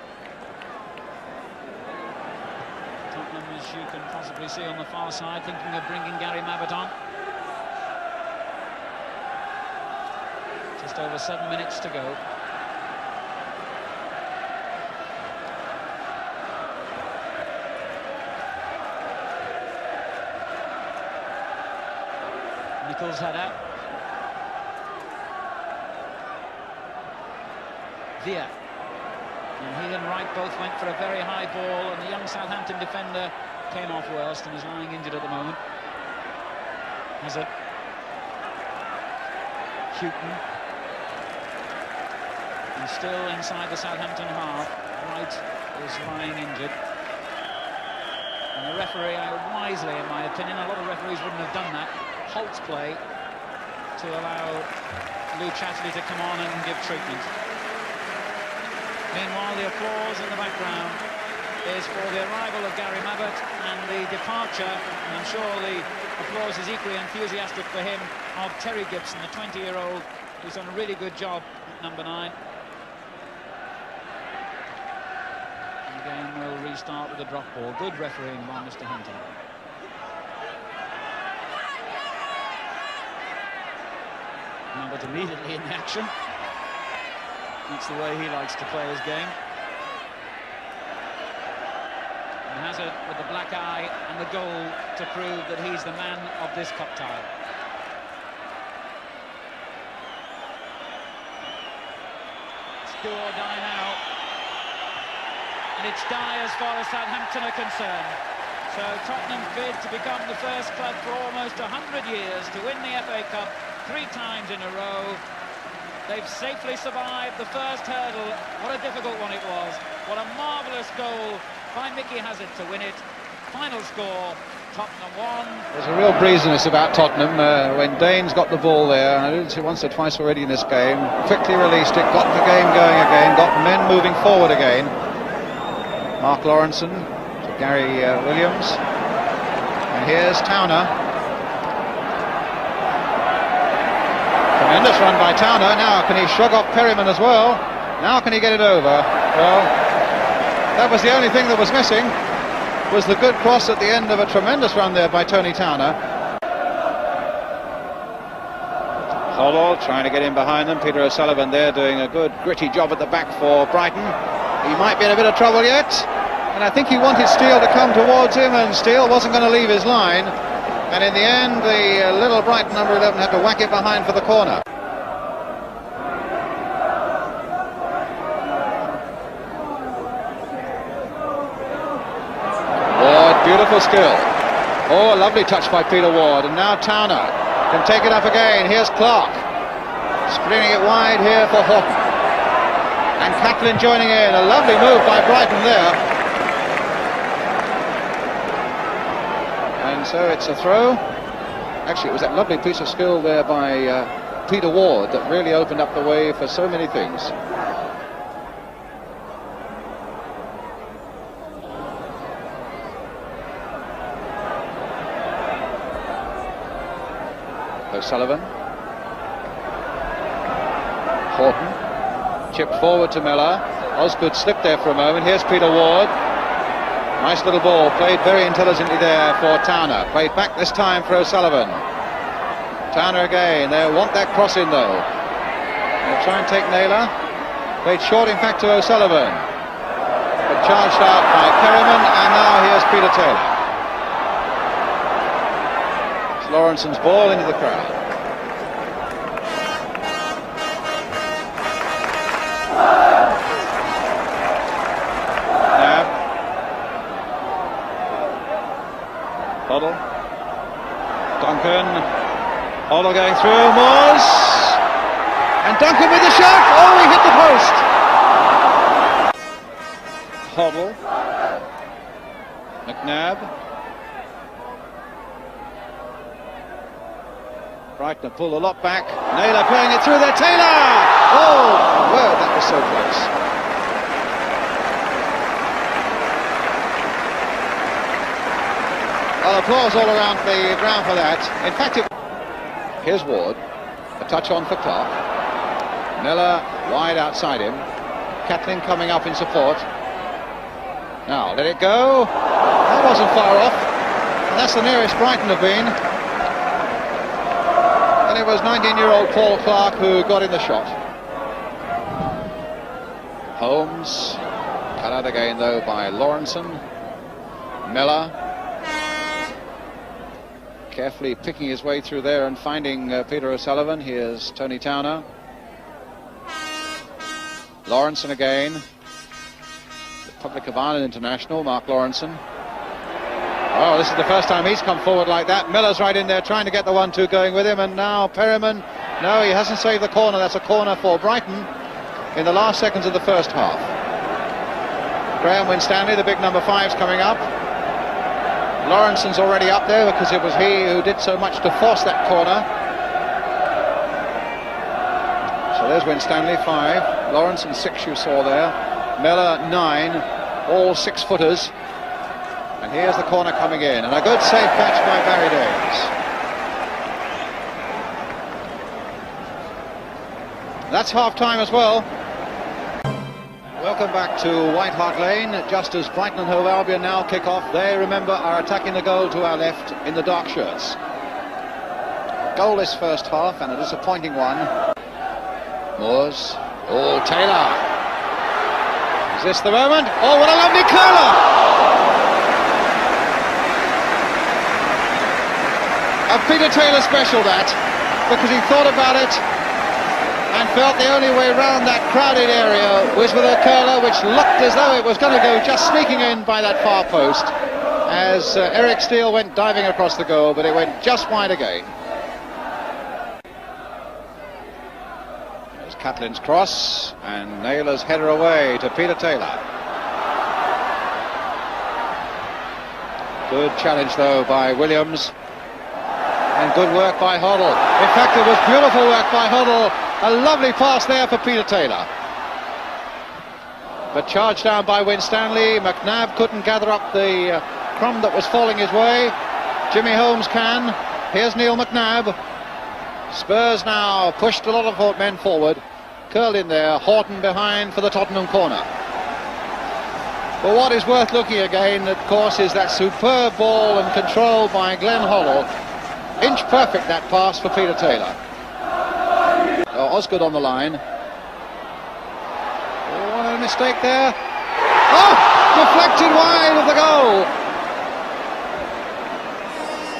Tottenham, as you can possibly see on the far side, thinking of bringing Gary Mabbutt on. Just over 7 minutes to go. Nichols header. Villa. And he and Wright both went for a very high ball, and the young Southampton defender came off worst and is lying injured at the moment. Hazard. Houghton. And still inside the Southampton half, Wright is lying injured. And the referee, wisely in my opinion, a lot of referees wouldn't have done that, halts play to allow Lou Chatterley to come on and give treatment. Meanwhile, the applause in the background is for the arrival of Gary Mabbutt and the departure, and I'm sure the applause is equally enthusiastic for him, of Terry Gibson, the 20-year-old, who's done a really good job at number 9. The game will restart with a drop ball. Good refereeing by Mr. Hunter. Mabbutt immediately in the action. That's the way he likes to play his game. And Hazard with the black eye and the goal to prove that he's the man of this cup tie. It's do or die now. And it's die as far as Southampton are concerned. So Tottenham bid to become the first club for almost 100 years to win the FA Cup 3 times in a row. They've safely survived the first hurdle. What a difficult one it was. What a marvellous goal by Mickey Hazard to win it. Final score, Tottenham 1. There's a real breeziness about Tottenham when Dane's got the ball there, and I didn't see once or twice already in this game. Quickly released it, got the game going again, got men moving forward again. Mark Lawrenson to Gary Williams. And here's Towner. Tremendous run by Towner. Now can he shrug off Perryman as well? Now can he get it over? Well, That was the only thing that was missing, was the good cross at the end of a tremendous run there by Tony Towner. Hoddle trying to get in behind them. Peter O'Sullivan there doing a good gritty job at the back for Brighton. He might be in a bit of trouble yet, and I think he wanted Steele to come towards him, and Steele wasn't going to leave his line, and in the end the little Brighton number 11 had to whack it behind for the corner. Ward, beautiful skill. Oh, a lovely touch by Peter Ward, and now Towner can take it up again. Here's Clark, spinning it wide here for Horton. And Catlin joining in. A lovely move by Brighton there. And so it's a throw. Actually, it was that lovely piece of skill there by Peter Ward that really opened up the way for so many things. O'Sullivan. Horton. Chipped forward to Miller. Osgood slipped there for a moment. Here's Peter Ward. Nice little ball, played very intelligently there for Towner. Played back this time for O'Sullivan. Towner again. They want that cross in though. They'll try and take Naylor. Played short in fact to O'Sullivan. But charged out by Perryman, and now here's Peter Taylor. It's Lawrenson's ball into the crowd. Hoddle. Duncan. Hoddle going through. Moores. And Duncan with the shot. Oh, he hit the post. Hoddle. McNabb. Brighton pulled a lot back. Naylor playing it through there. Taylor. Oh, whoa, that was so close. Well, applause all around the ground for that. In fact, here's Ward. A touch on for Clark. Miller wide outside him. Catlin coming up in support. Now, let it go. That wasn't far off. And that's the nearest Brighton have been. And it was 19-year-old Paul Clark who got in the shot. Holmes. Cut out again, though, by Lawrenson. Miller. Carefully picking his way through there and finding Peter O'Sullivan. Here's Tony Towner. Lawrenson again. Republic of Ireland international, Mark Lawrenson. Oh, this is the first time he's come forward like that. Miller's right in there trying to get the 1-2 going with him, and now Perryman. No, he hasn't saved the corner. That's a corner for Brighton in the last seconds of the first half. Graham Winstanley, the big number 5's coming up. Lawrenson's already up there because it was he who did so much to force that corner. So there's Winstanley, 5. Lawrenson, 6 you saw there. Miller, 9. All 6-footers. And here's the corner coming in. And a good safe catch by Barry Davies. That's half-time as well. Welcome back to White Hart Lane, just as Brighton and Hove Albion now kick off. They, remember, are attacking the goal to our left in the dark shirts. Goalless first half and a disappointing one. Moores. Oh, Taylor. Is this the moment? Oh, what a lovely curler! A Peter Taylor special, that, because he thought about it and felt the only way round that crowded area was with a curler which looked as though it was going to go just sneaking in by that far post as Eric Steele went diving across the goal, but it went just wide again. There's Catlin's cross and Naylor's header away to Peter Taylor. Good challenge though by Williams, and good work by Hoddle. In fact, it was beautiful work by Hoddle. A lovely pass there for Peter Taylor. But charged down by Winstanley. McNabb couldn't gather up the crumb that was falling his way. Jimmy Holmes can. Here's Neil McNabb. Spurs now pushed a lot of men forward. Curled in there. Horton behind for the Tottenham corner. But what is worth looking again, of course, is that superb ball and control by Glenn Hoddle. Inch perfect that pass for Peter Taylor. Osgood on the line. Oh, what a mistake there. Oh, deflected wide of the goal.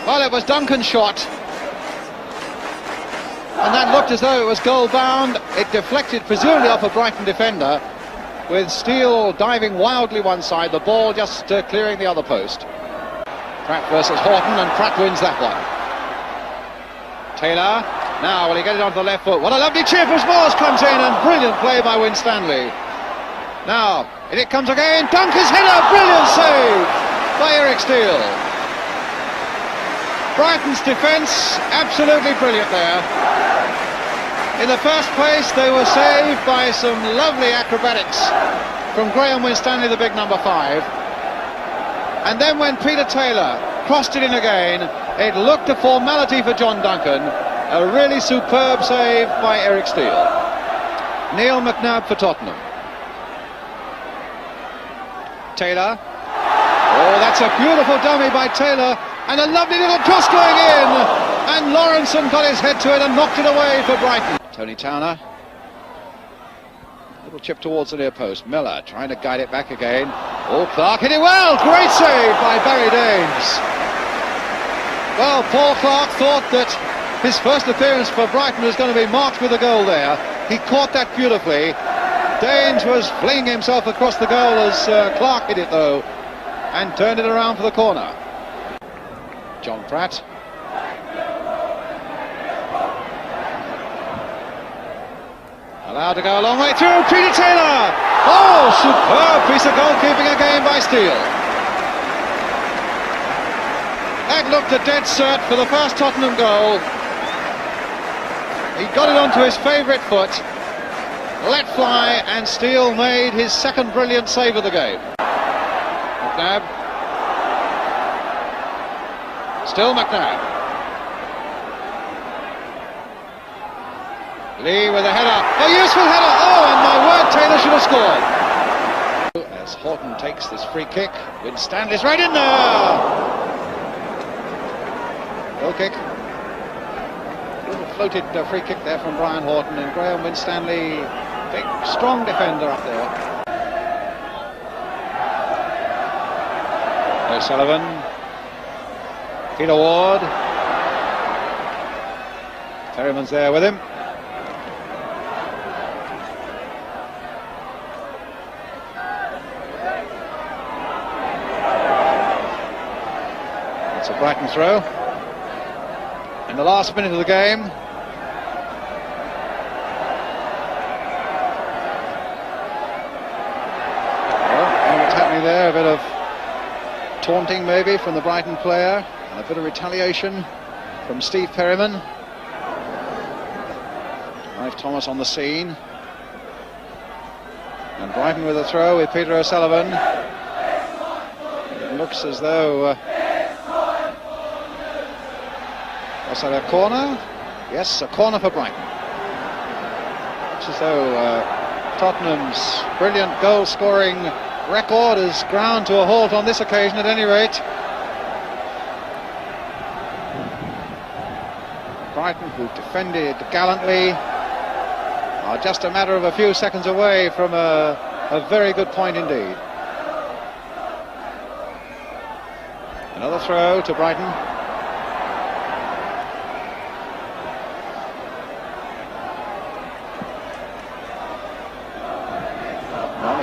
Well, it was Duncan's shot. And that looked as though it was goal bound. It deflected presumably off a Brighton defender, with Steele diving wildly one side, the ball just clearing the other post. Pratt versus Horton, and Pratt wins that one. Taylor, now will he get it onto the left foot? What a lovely chip as Moores comes in, and brilliant play by Winstanley. Now, in it comes again, Duncan's header, brilliant save by Eric Steele. Brighton's defence, absolutely brilliant there. In the first place, they were saved by some lovely acrobatics from Graham Winstanley, the big number 5. And then when Peter Taylor crossed it in again, it looked a formality for John Duncan. A really superb save by Eric Steele. Neil McNabb for Tottenham. Taylor. Oh, that's a beautiful dummy by Taylor. And a lovely little cross going in. And Lawrenson got his head to it and knocked it away for Brighton. Tony Towner. Little chip towards the near post. Miller trying to guide it back again. Oh, Clark hit it well. Great save by Barry Daines. Well, Paul Clark thought that his first appearance for Brighton was going to be marked with a goal there. He caught that beautifully. Daines was flinging himself across the goal as Clark hit it, though, and turned it around for the corner. John Pratt. Allowed to go a long way through. Peter Taylor. Oh, superb piece of goalkeeping again by Steele. That looked a dead cert for the first Tottenham goal. He got it onto his favourite foot, let fly, and Steele made his second brilliant save of the game. McNabb. Still McNabb. Lee with a header. A useful header. Oh, and my word, Taylor should have scored. As Horton takes this free kick, Winstanley's right in there. Goal kick. Little floated free kick there from Brian Horton, and Graham Winstanley, big, strong defender up there. O'Sullivan. Peter Ward. Perryman's there with him. It's a Brighton throw. In the last minute of the game. Well, what's happening there? A bit of taunting maybe from the Brighton player, and a bit of retaliation from Steve Perryman. Clive Thomas on the scene. And Brighton with a throw with Peter O'Sullivan. It looks as though... was that a corner? Yes, a corner for Brighton. It's as though Tottenham's brilliant goal-scoring record is ground to a halt on this occasion at any rate. Brighton, who defended gallantly, are just a matter of a few seconds away from a very good point indeed. Another throw to Brighton.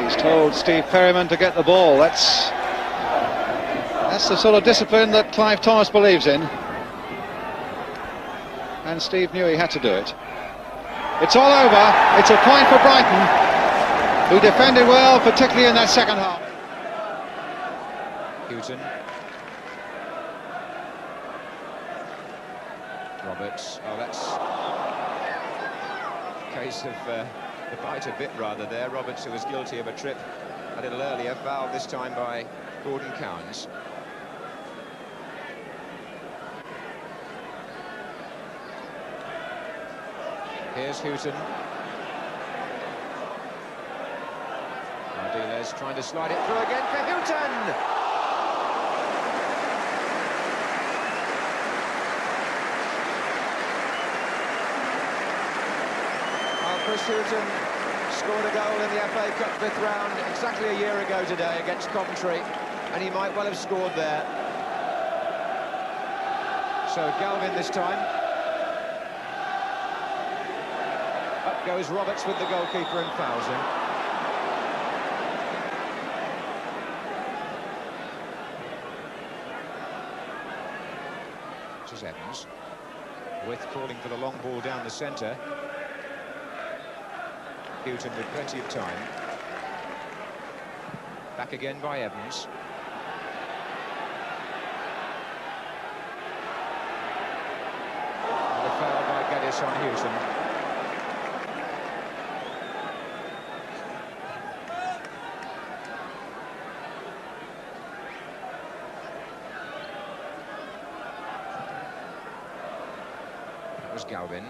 He's told Steve Perryman to get the ball. That's the sort of discipline that Clive Thomas believes in. And Steve knew he had to do it. It's all over. It's a point for Brighton, who defended well, particularly in that second half. Houghton. Roberts. Oh, that's a case of the bite a bit rather there. Roberts, who was guilty of a trip a little earlier, fouled this time by Gordon Cowans. Here's Houghton. Martinez. Ardiles trying to slide it through again for Houghton. Chris Houghton scored a goal in the FA Cup 5th round exactly a year ago today against Coventry, and he might well have scored there. So Galvin this time. Up goes Roberts with the goalkeeper and fouls him. This is Evans. With calling for the long ball down the centre. Houghton with plenty of time. Back again by Evans. And a foul by Geddes on Houghton. That was Galvin.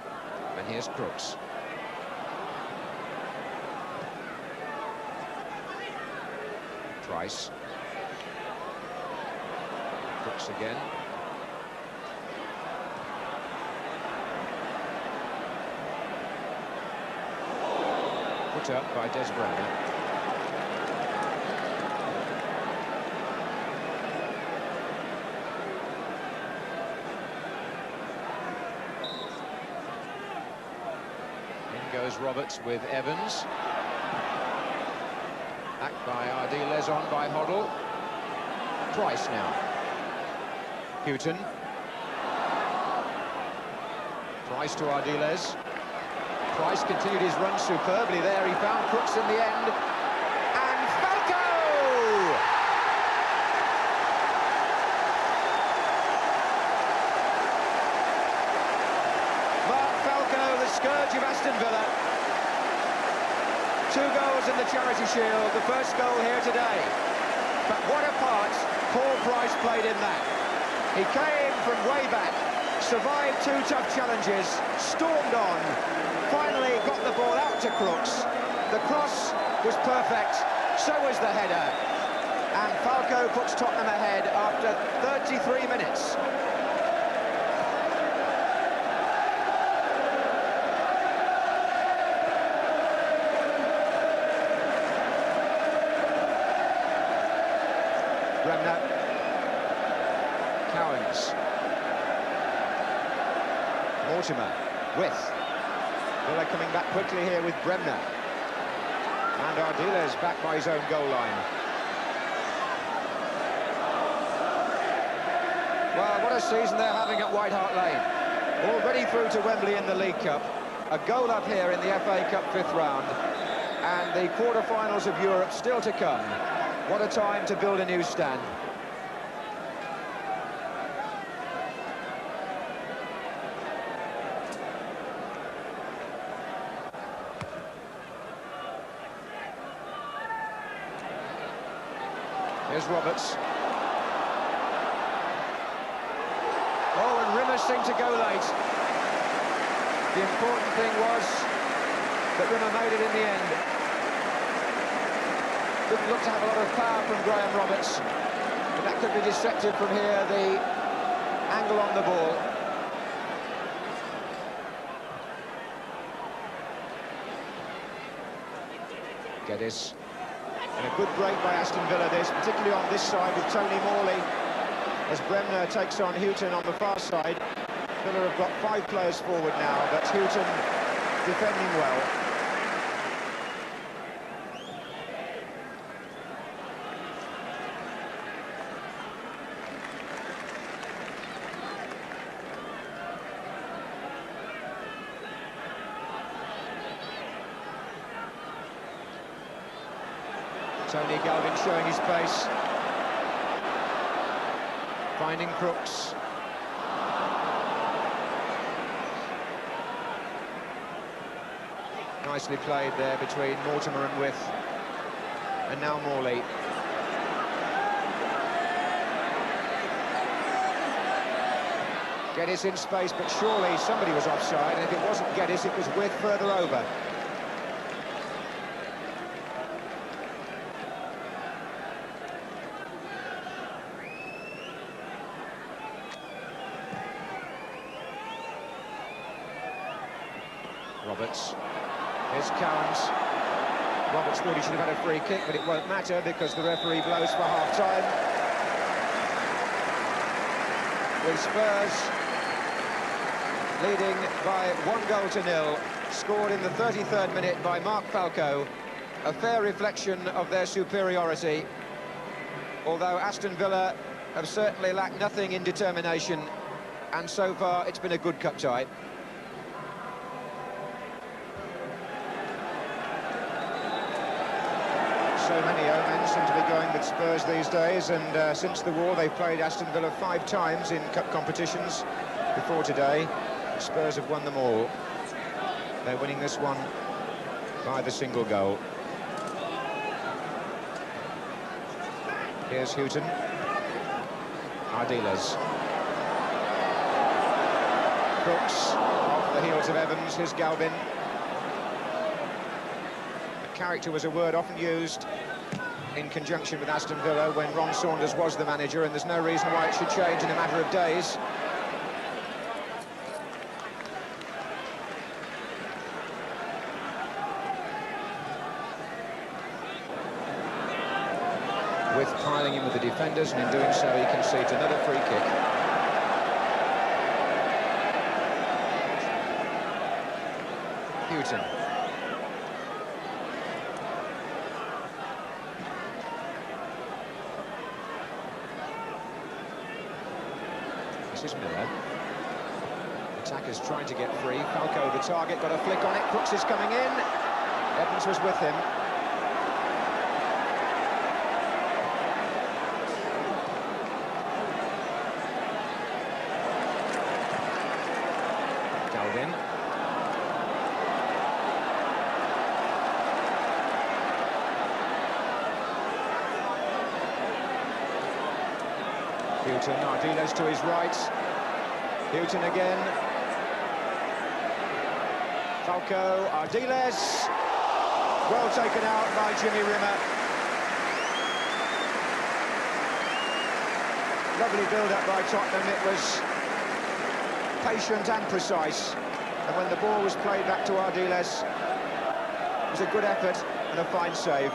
And here's Crooks. Price. Crooks again. Put up by Des Bremner. In goes Roberts with Evans. Back by Ardiles, on by Hoddle. Price now. Houghton. Price to Ardiles. Price continued his run superbly there. He found Crooks in the end. And Falco! Mark Falco, the scourge of Aston Villa. 2 goals in the Charity Shield, the first goal here today. But what a part Paul Price played in that. He came from way back, survived 2 tough challenges, stormed on, finally got the ball out to Crooks. The cross was perfect, so was the header. And Falco puts Tottenham ahead after 33 minutes. Bremner. Cowans. Mortimer. With. Villa coming back quickly here with Bremner. And Ardiles back by his own goal line. Well, what a season they're having at White Hart Lane. Already through to Wembley in the League Cup. A goal up here in the FA Cup 5th round. And the quarter-finals of Europe still to come. What a time to build a new stand. Here's Roberts. Oh, and Rimmer seemed to go late. The important thing was that Rimmer made it in the end. Didn't look to have a lot of power from Graham Roberts, but that could be deceptive from here, the angle on the ball. Geddes. And a good break by Aston Villa this, particularly on this side with Tony Morley, as Bremner takes on Houghton on the far side. Villa have got 5 players forward now, but Houghton defending well. Tony Galvin showing his pace. Finding Crooks. Nicely played there between Mortimer and With. And now Morley. Geddes in space, but surely somebody was offside, and if it wasn't Geddes, it was With further over. Roberts. Here's Cowans. Roberts thought he should have had a free kick, but it won't matter because the referee blows for half-time. With Spurs leading by 1-0, scored in the 33rd minute by Mark Falco. A fair reflection of their superiority, although Aston Villa have certainly lacked nothing in determination, and so far it's been a good cup tie. So many omens seem to be going with Spurs these days, and since the war they've played Aston Villa 5 times in cup competitions. Before today, Spurs have won them all. They're winning this one by the single goal. Here's Houghton. Ardiles. Brooks, off the heels of Evans. Here's Galvin. Character was a word often used in conjunction with Aston Villa when Ron Saunders was the manager, and there's no reason why it should change in a matter of days. With piling in with the defenders, and in doing so he concedes another free kick. Houghton. This is Miller. Attackers trying to get free. Falco, the target, got a flick on it. Crooks is coming in. Evans was with him. Galvin. Houghton, Ardiles to his right. Houghton again. Falco, Ardiles. Well taken out by Jimmy Rimmer. Lovely build-up by Tottenham. It was patient and precise. And when the ball was played back to Ardiles, it was a good effort and a fine save.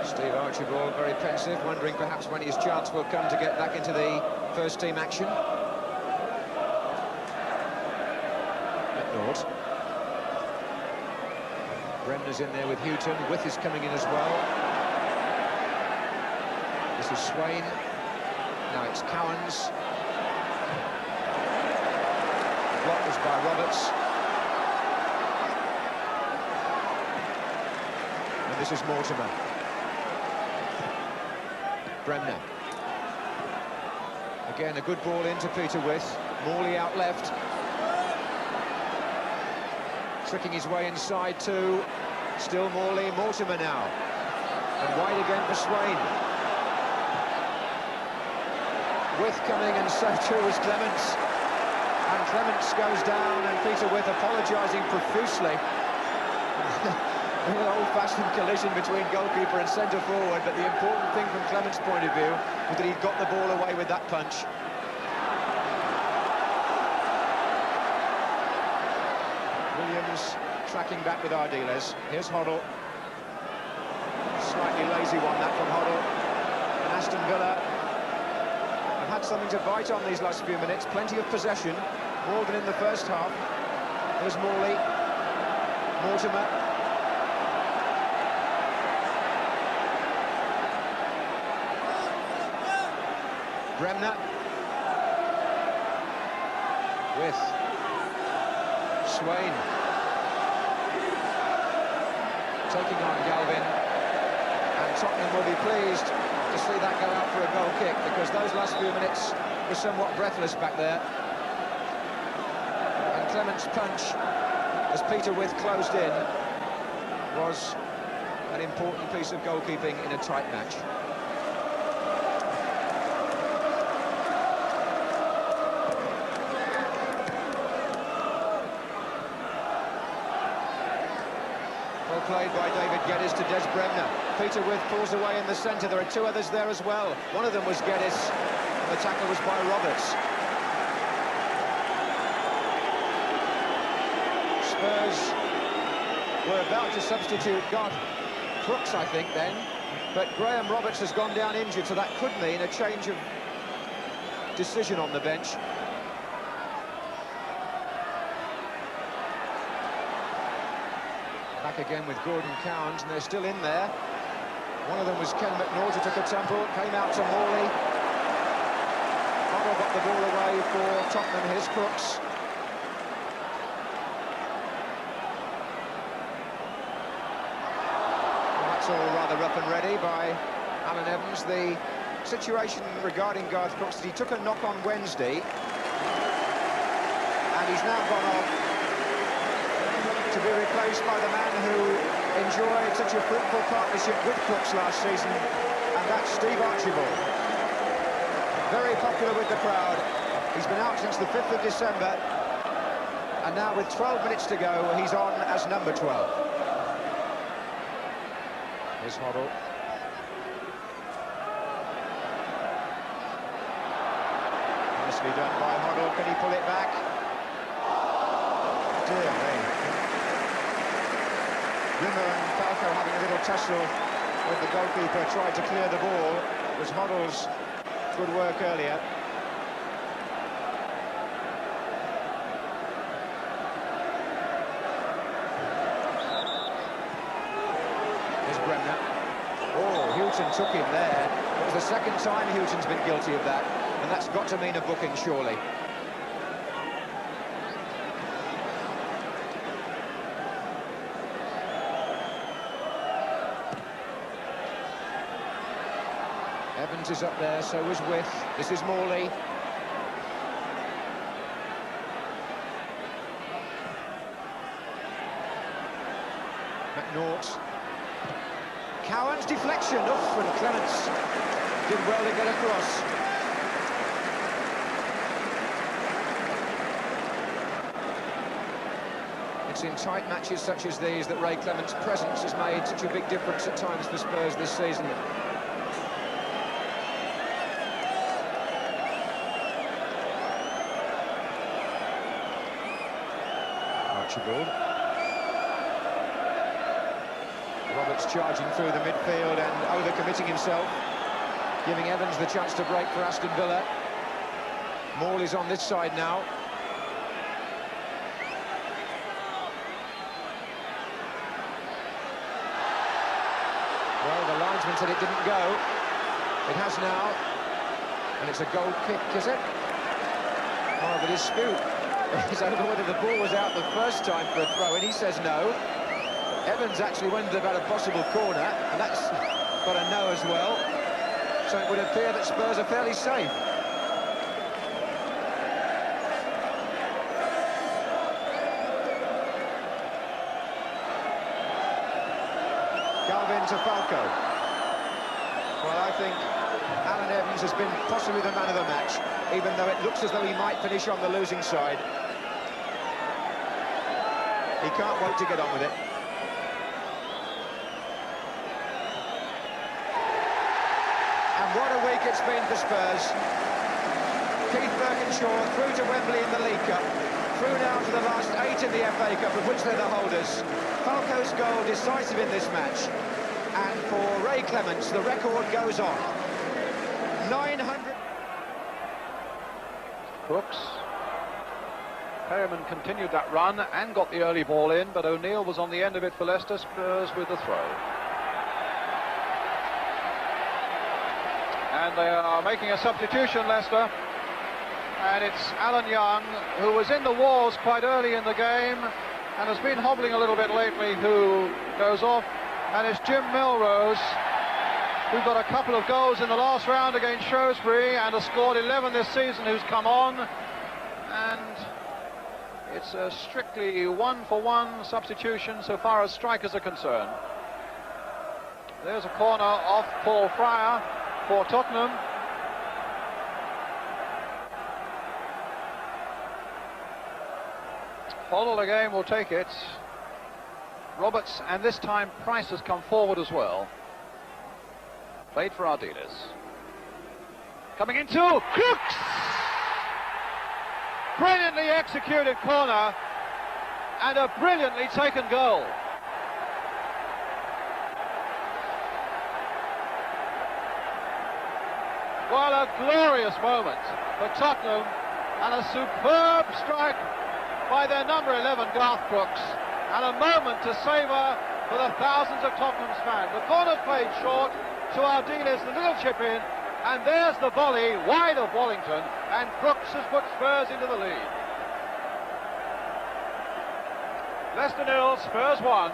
Steve Archibald very pensive, wondering perhaps when his chance will come to get back into the first team action. McNaught. Bremner's in there with Houghton. With is coming in as well. This is Swain. Now it's Cowans. The block was by Roberts. And this is Mortimer. Bremner. Again, a good ball into Peter With. Morley out left. Tricking his way inside too. Still Morley. Mortimer now. And wide again for Swain. With coming, and so too is Clements. And Clements goes down, and Peter With apologising profusely. An old-fashioned collision between goalkeeper and centre-forward, but the important thing from Clements' point of view was that he got the ball away with that punch. Williams tracking back with Ardiles. Here's Hoddle. Slightly lazy one, that from Hoddle. And Aston Villa have had something to bite on these last few minutes. Plenty of possession, more than in the first half. Here's Morley. Mortimer. Bremner. With Swain. Taking on Galvin. And Tottenham will be pleased to see that go out for a goal kick, because those last few minutes were somewhat breathless back there. And Clements' punch, as Peter With closed in, was an important piece of goalkeeping in a tight match. Well played by David Geddes to Des Bremner. Peter With pulls away in the centre. There are two others there as well. One of them was Geddes, and the tackle was by Roberts. Spurs were about to substitute Crooks, I think, then. But Graham Roberts has gone down injured, so that could mean a change of decision on the bench. Back again with Gordon Cowans, and they're still in there. One of them was Ken McNaught, who took a tumble, came out to Morley. Hoddle got the ball away for Tottenham. Here's Crooks. Well, that's all rather rough and ready by Alan Evans. The situation regarding Garth Crooks is he took a knock on Wednesday, and he's now gone off to be replaced by the man who enjoyed such a fruitful partnership with Crooks last season, and that's Steve Archibald. Very popular with the crowd. He's been out since the 5th of December, and now with 12 minutes to go, he's on as number 12. Here's Hoddle. Nicely done by Hoddle. Can he pull it back? Dear me. Rimmer and Falco having a little tussle with the goalkeeper, tried to clear the ball. It was Hoddle's good work earlier. Here's Bremner. Oh, Houghton took him there. It was the second time Houghton's been guilty of that, and that's got to mean a booking, surely. Evans is up there, so is With. This is Morley. McNaught. Cowan's deflection. Oof, and Clements did well to get across. It's in tight matches such as these that Ray Clements' presence has made such a big difference at times for Spurs this season. Archibald. Roberts charging through the midfield and overcommitting himself, giving Evans the chance to break for Aston Villa. Morley's on this side now. Well, the linesman said it didn't go. It has now, and it's a goal kick, is it? Oh, the dispute is over whether the ball was out the first time for a throw, and he says no. Evans actually wondered about a possible corner, and that's got a no as well. So it would appear that Spurs are fairly safe. Galvin to Falco. Well, I think Alan Evans has been possibly the man of the match, even though it looks as though he might finish on the losing side. He can't wait to get on with it. And what a week it's been for Spurs. Keith Burkinshaw through to Wembley in the League Cup, through now to the last 8 in the FA Cup, of which they're the holders. Falco's goal decisive in this match. And for Ray Clements, the record goes on. 900... Crooks. Perryman continued that run and got the early ball in, but O'Neill was on the end of it for Leicester. Spurs with the throw. And they are making a substitution, Leicester. And it's Alan Young, who was in the wars quite early in the game and has been hobbling a little bit lately, who goes off. And it's Jim Melrose, who got a couple of goals in the last round against Shrewsbury and has scored 11 this season, who's come on. And it's a strictly one-for-one substitution so far as strikers are concerned. There's a corner off Paul Fryer for Tottenham. Hoddle again will take it. Roberts, and this time Price has come forward as well. Played for our dealers. Coming into Crooks! Brilliantly executed corner and a brilliantly taken goal. What a glorious moment for Tottenham, and a superb strike by their number 11 Garth Crooks, and a moment to savour for the thousands of Tottenham's fans. The corner played short to our dealers, the little chip in, and there's the volley wide of Wallington, and Crooks has put Spurs into the lead. Leicester 0, Spurs 1.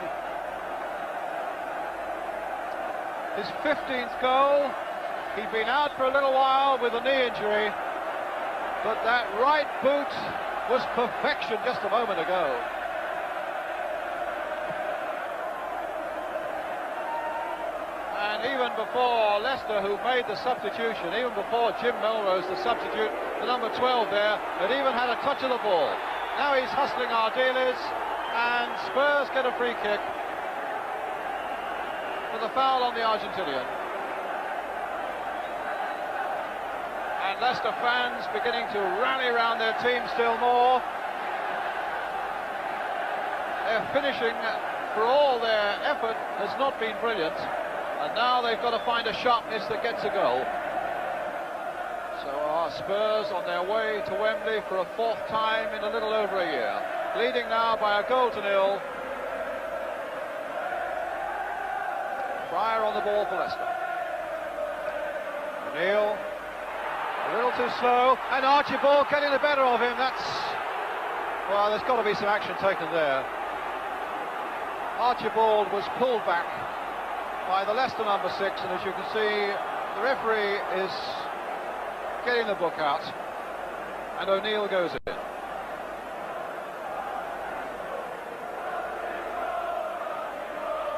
His 15th goal. He'd been out for a little while with a knee injury, but that right boot was perfection just a moment ago. And even before Leicester, who made the substitution, even before Jim Melrose, the substitute, the number 12 there, had even had a touch of the ball. Now he's hustling our dealers, and Spurs get a free kick for the foul on the Argentinian. And Leicester fans beginning to rally round their team still more. Their finishing, for all their effort, has not been brilliant, and now they've got to find a sharpness that gets a goal. So our Spurs on their way to Wembley for a fourth time in a little over a year, leading now by a goal to nil. Fryer on the ball for Leicester. O'Neill, a little too slow, and Archibald getting the better of him. That's, well, there's got to be some action taken there. Archibald was pulled back by the Leicester number 6, and as you can see, the referee is getting the book out, and O'Neill goes in.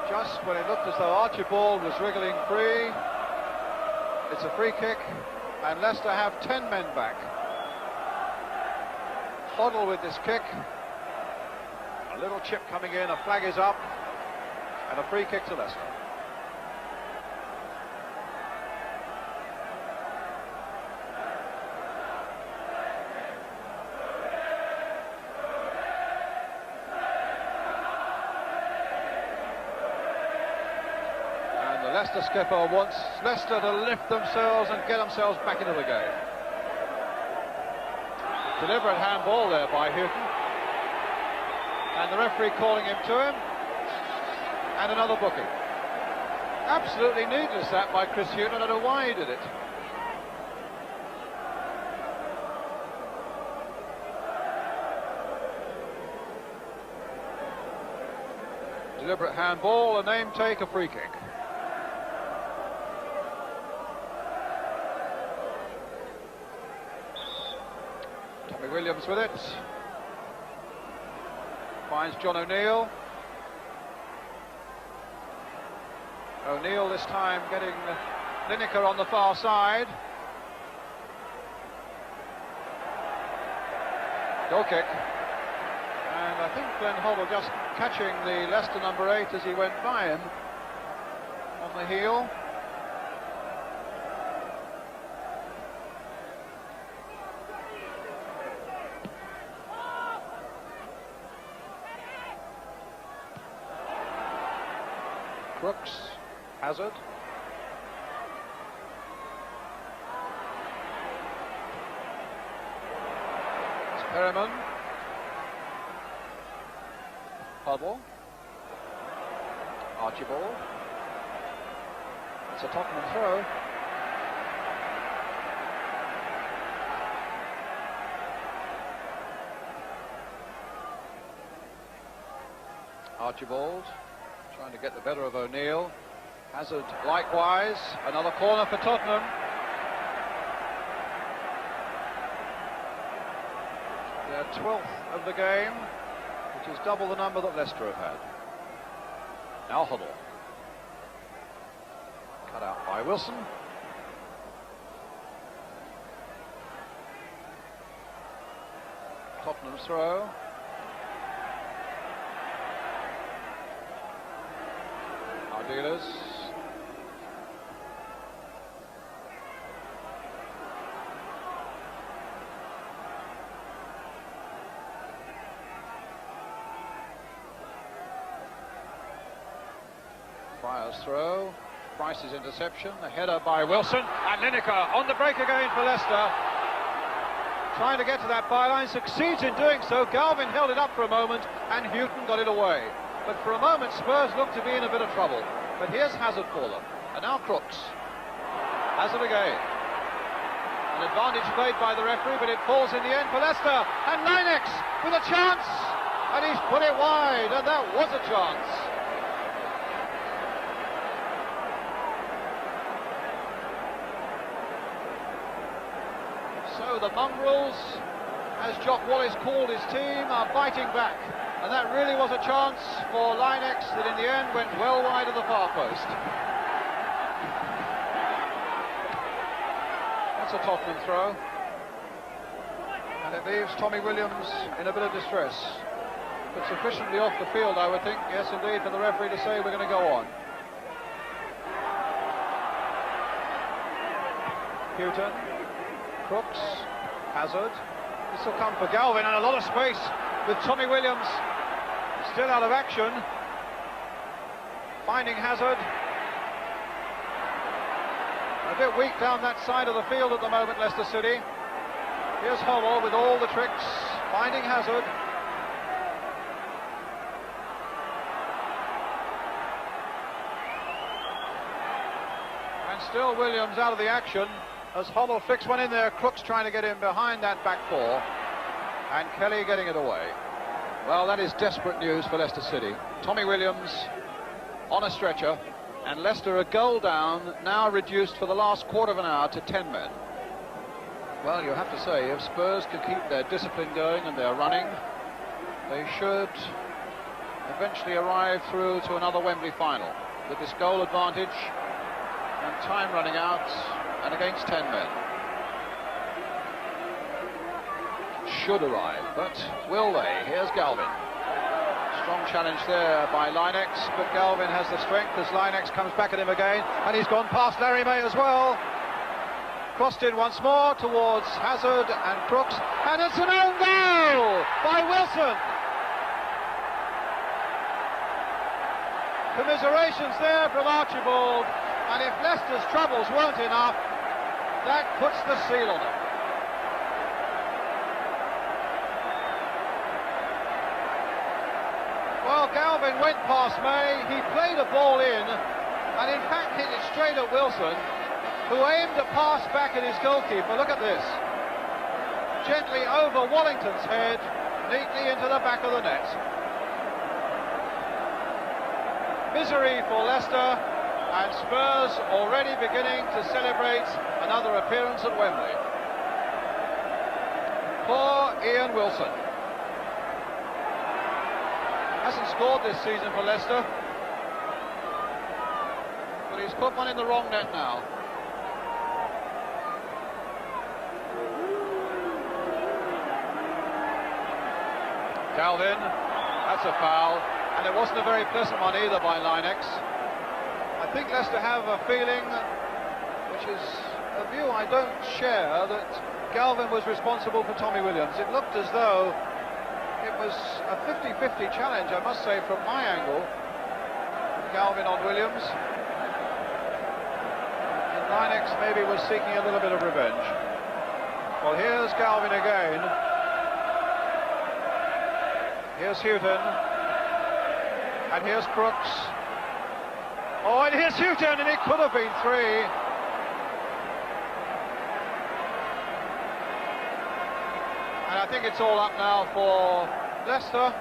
Just when it looked as though Archibald was wriggling free, it's a free kick, and Leicester have 10 men back. Hoddle with this kick. A little chip coming in, a flag is up, and a free kick to Leicester. And the Leicester skipper wants Leicester to lift themselves and get themselves back into the game. Deliberate handball there by Houghton. And the referee calling him to him, and another booking. Absolutely needless that by Chris Houghton. I don't know why he did it. Deliberate handball, a name take, a free kick. Tommy Williams with it. Finds John O'Neill. O'Neill this time getting Lineker on the far side. Goal kick. And I think Glenn Hoddle just catching the Leicester number 8 as he went by him on the heel. Crooks, Hazard. It's Perriman. Huddle. Archibald. It's a Tottenham throw. Archibald trying to get the better of O'Neill. Hazard likewise. Another corner for Tottenham. Their 12th of the game, which is double the number that Leicester have had. Now Huddle. Cut out by Wilson. Tottenham's throw. dealers. Fires throw. Price's interception, a header by Wilson, and Lineker on the break again for Leicester. Trying to get to that byline, succeeds in doing so. Galvin held it up for a moment, and Houghton got it away. But for a moment, Spurs looked to be in a bit of trouble. But here's Hazard for them, and now Crooks. Hazard again. An advantage played by the referee, but it falls in the end for Leicester. And Linex with a chance, and he's put it wide, and that was a chance. So the mongrels, as Jock Wallace called his team, are biting back. And that really was a chance for Linex that in the end went well wide of the far post. That's a Tottenham throw. And it leaves Tommy Williams in a bit of distress. But sufficiently off the field, I would think, yes indeed, for the referee to say we're going to go on. Houghton. Crooks, Hazard. This will come for Galvin, and a lot of space with Tommy Williams still out of action. Finding Hazard. A bit weak down that side of the field at the moment, Leicester City. Here's Hommel with all the tricks, finding Hazard. And still Williams out of the action. As Hommel flicks one in there, Crooks trying to get in behind that back four, and Kelly getting it away. Well, that is desperate news for Leicester City. Tommy Williams on a stretcher, and Leicester a goal down, now reduced for the last quarter of an hour to 10 men. Well, you have to say, if Spurs can keep their discipline going and their running, they should eventually arrive through to another Wembley final. With this goal advantage and time running out, and against 10 men. Should arrive, but will they? Here's Galvin. Strong challenge there by Linex, but Galvin has the strength as Linex comes back at him again, and he's gone past Larry May as well. Crossed in once more towards Hazard and Crooks, and it's an own goal by Wilson. Commiserations there from Archibald, and if Leicester's troubles weren't enough, that puts the seal on it. Well, Galvin went past May, he played a ball in, and in fact hit it straight at Wilson, who aimed a pass back at his goalkeeper. Look at this. Gently over Wallington's head, neatly into the back of the net. Misery for Leicester, and Spurs already beginning to celebrate another appearance at Wembley. Poor Ian Wilson. Hasn't scored this season for Leicester, but he's put one in the wrong net now. Galvin, that's a foul, and it wasn't a very pleasant one either by Linex. I think Leicester have a feeling, which is a view I don't share, that Galvin was responsible for Tommy Williams. It looked as though it was a 50-50 challenge, I must say, from my angle. Galvin on Williams. And Linex maybe was seeking a little bit of revenge. Well, here's Galvin again. Here's Houghton. And here's Crooks. Oh, and here's Houghton, and it could have been 3. And I think it's all up now for Leicester,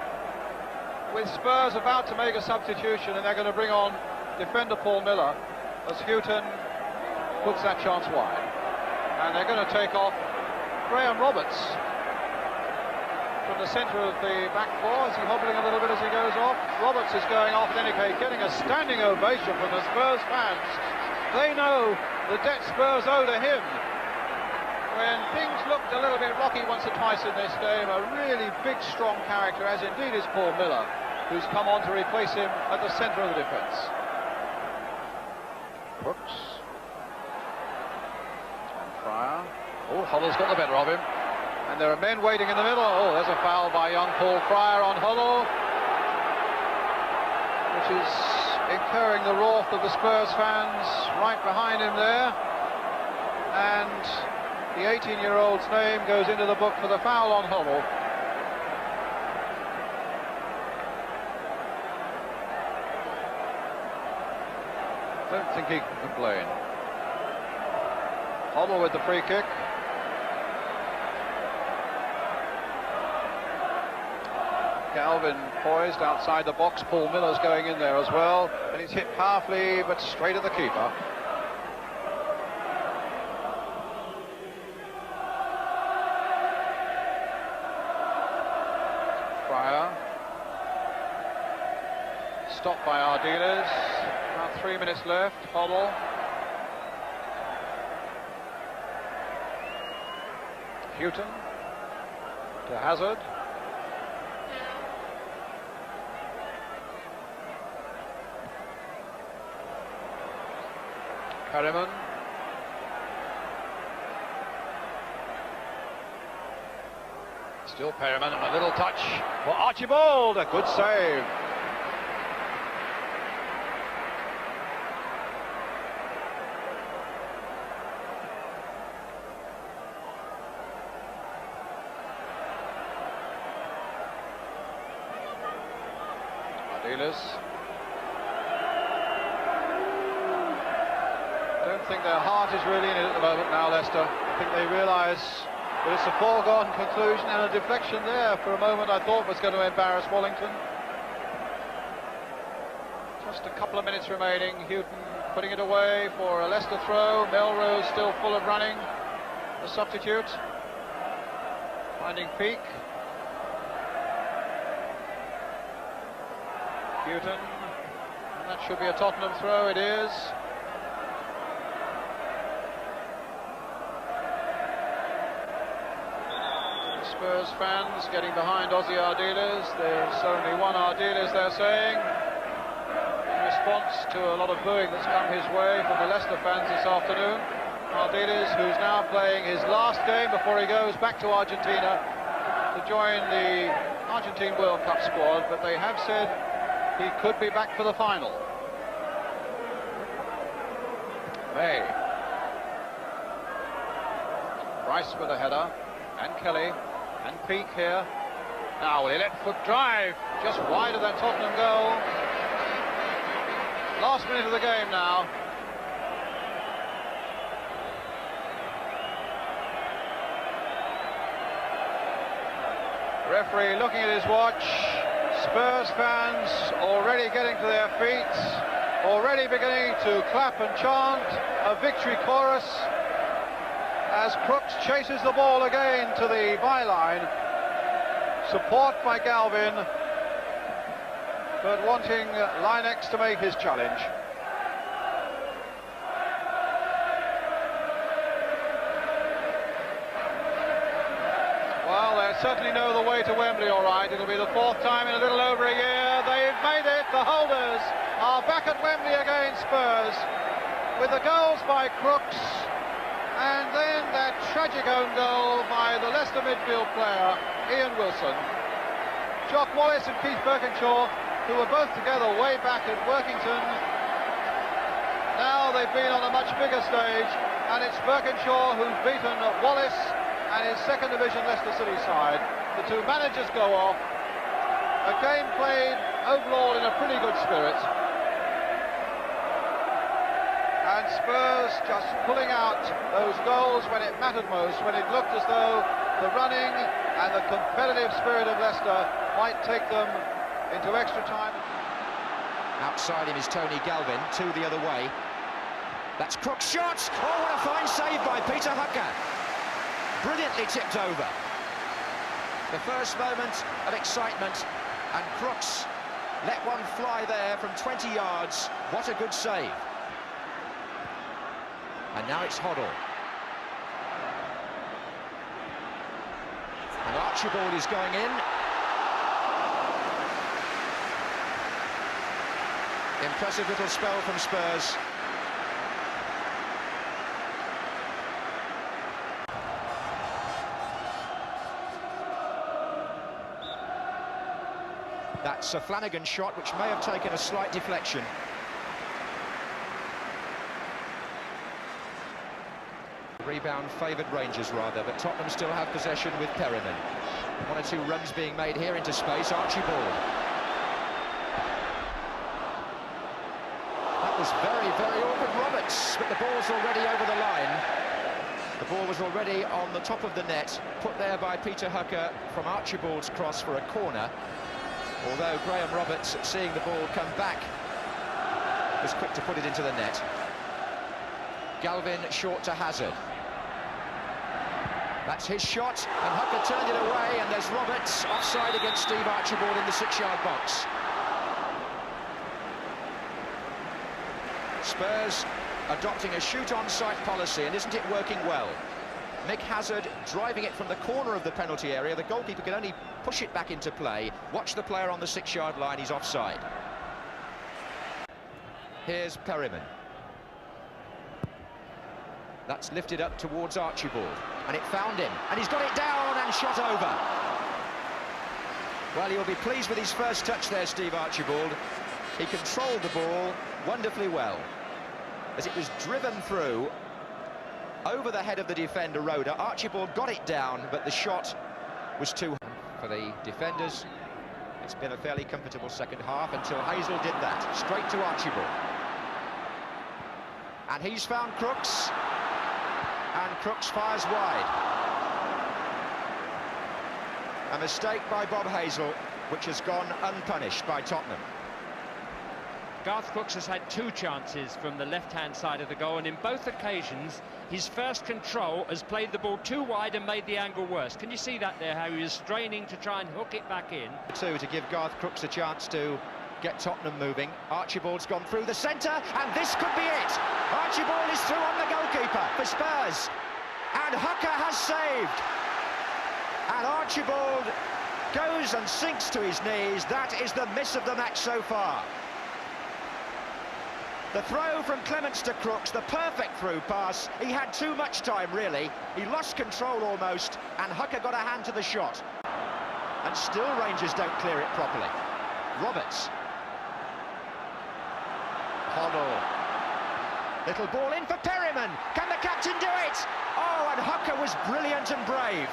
with Spurs about to make a substitution, and they're going to bring on defender Paul Miller as Houghton puts that chance wide. And they're going to take off Graham Roberts from the centre of the back four. Is he hobbling a little bit as he goes off? Roberts is going off, in any case, getting a standing ovation from the Spurs fans. They know the debt Spurs owe to him. When things looked a little bit rocky once or twice in this game, a really big, strong character, as indeed is Paul Miller, who's come on to replace him at the centre of the defence. Brooks. Fryer. Oh, Huddle's got the better of him. And there are men waiting in the middle. Oh, there's a foul by young Paul Fryer on Huddle, which is incurring the wrath of the Spurs fans right behind him there. And the 18-year-old's name goes into the book for the foul on Huddle. Don't think he can complain. Huddle with the free kick. Galvin poised outside the box. Paul Miller's going in there as well, and he's hit powerfully but straight at the keeper. Fryer stopped by Ardiles. About 3 minutes left. Huddle. Houghton to Hazard. Perryman. Still Perryman, and a little touch for Archibald. A good save. Ardiles. I don't think their heart is really in it at the moment now, Leicester. I think they realise that it's a foregone conclusion, and a deflection there for a moment I thought was going to embarrass Wallington. Just a couple of minutes remaining. Houghton putting it away for a Leicester throw. Melrose still full of running. The substitute. Finding Peake. Houghton. And that should be a Tottenham throw. It is. Spurs fans getting behind Ossie Ardiles. There's only one Ardiles, they're saying, in response to a lot of booing that's come his way from the Leicester fans this afternoon. Ardiles, who's now playing his last game before he goes back to Argentina to join the Argentine World Cup squad, but they have said he could be back for the final. May. Rice with a header, and Kelly. And Peake here. Now with a left foot drive, just wide of that Tottenham goal. Last minute of the game now. Referee looking at his watch. Spurs fans already getting to their feet, already beginning to clap and chant a victory chorus as Crooks chases the ball again to the byline. Support by Galvin, but wanting Linex to make his challenge. Well, they certainly know the way to Wembley, all right. It'll be the fourth time in a little over a year. They've made it. The holders are back at Wembley again, Spurs, with the goals by Crooks, and then that tragic own goal by the Leicester midfield player, Ian Wilson. Jock Wallace and Keith Burkinshaw, who were both together way back at Workington. Now they've been on a much bigger stage, and it's Burkinshaw who's beaten Wallace and his second division Leicester City side. The two managers go off. A game played overall in a pretty good spirit. And Spurs just pulling out those goals when it mattered most, when it looked as though the running and the competitive spirit of Leicester might take them into extra time. Outside him is Tony Galvin, two the other way. That's Crooks' shot! Oh, what a fine save by Peter Hucker. Brilliantly tipped over. The first moment of excitement, and Crooks let one fly there from 20 yards. What a good save. And now it's Hoddle. And Archibald is going in. Impressive little spell from Spurs. That's a Flanagan shot which may have taken a slight deflection. Rebound favoured Rangers rather, but Tottenham still have possession with Perryman. 1 or 2 runs being made here into space. Archibald. That was very, very awkward, Roberts, but the ball's already over the line. The ball was already on the top of the net, put there by Peter Hucker from Archibald's cross for a corner. Although Graham Roberts, seeing the ball come back, was quick to put it into the net. Galvin short to Hazard. That's his shot, and Hucker turned it away, and there's Roberts offside against Steve Archibald in the 6-yard box. Spurs adopting a shoot-on-sight policy, and isn't it working well? Mick Hazard driving it from the corner of the penalty area. The goalkeeper can only push it back into play. Watch the player on the 6-yard line, he's offside. Here's Perryman. That's lifted up towards Archibald, and it found him, and he's got it down and shot over. Well, he'll be pleased with his first touch there, Steve Archibald. He controlled the ball wonderfully well, as it was driven through over the head of the defender, Roda. Archibald got it down, but the shot was too high for the defenders. It's been a fairly comfortable second half until Hazel did that. Straight to Archibald. And he's found Crooks. And Crooks fires wide. A mistake by Bob Hazel, which has gone unpunished by Tottenham. Garth Crooks has had 2 chances from the left-hand side of the goal, and in both occasions, his first control has played the ball too wide and made the angle worse. Can you see that there, how he was straining to try and hook it back in? To give Garth Crooks a chance to get Tottenham moving. Archibald's gone through the centre, and this could be it. Archibald is through on the goalkeeper for Spurs, and Hucker has saved. And Archibald goes and sinks to his knees. That is the miss of the match so far. The throw from Clements to Crooks, the perfect through pass. He had too much time, really. He lost control almost, and Hucker got a hand to the shot. And still Rangers don't clear it properly. Roberts. Hoddle. Little ball in for Perryman. Can the captain do it? Oh, and Hucker was brilliant and brave.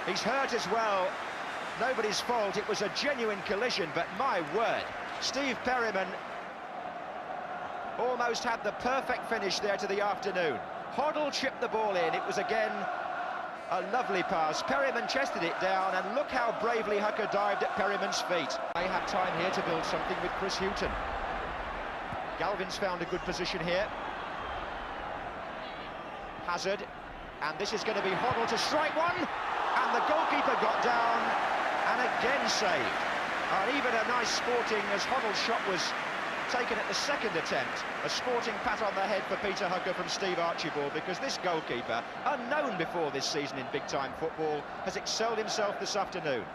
He's hurt as well. Nobody's fault. It was a genuine collision, but my word, Steve Perryman almost had the perfect finish there to the afternoon. Hoddle chipped the ball in. It was again a lovely pass. Perryman chested it down, and look how bravely Hucker dived at Perryman's feet. They have time here to build something with Chris Hughton. Galvin's found a good position here. Hazard, and this is going to be Hoddle to strike one, and the goalkeeper got down and again saved. And even a nice sporting, as Hoddle's shot was taken at the second attempt, a sporting pat on the head for Peter Hucker from Steve Archibald, because this goalkeeper, unknown before this season in big-time football, has excelled himself this afternoon.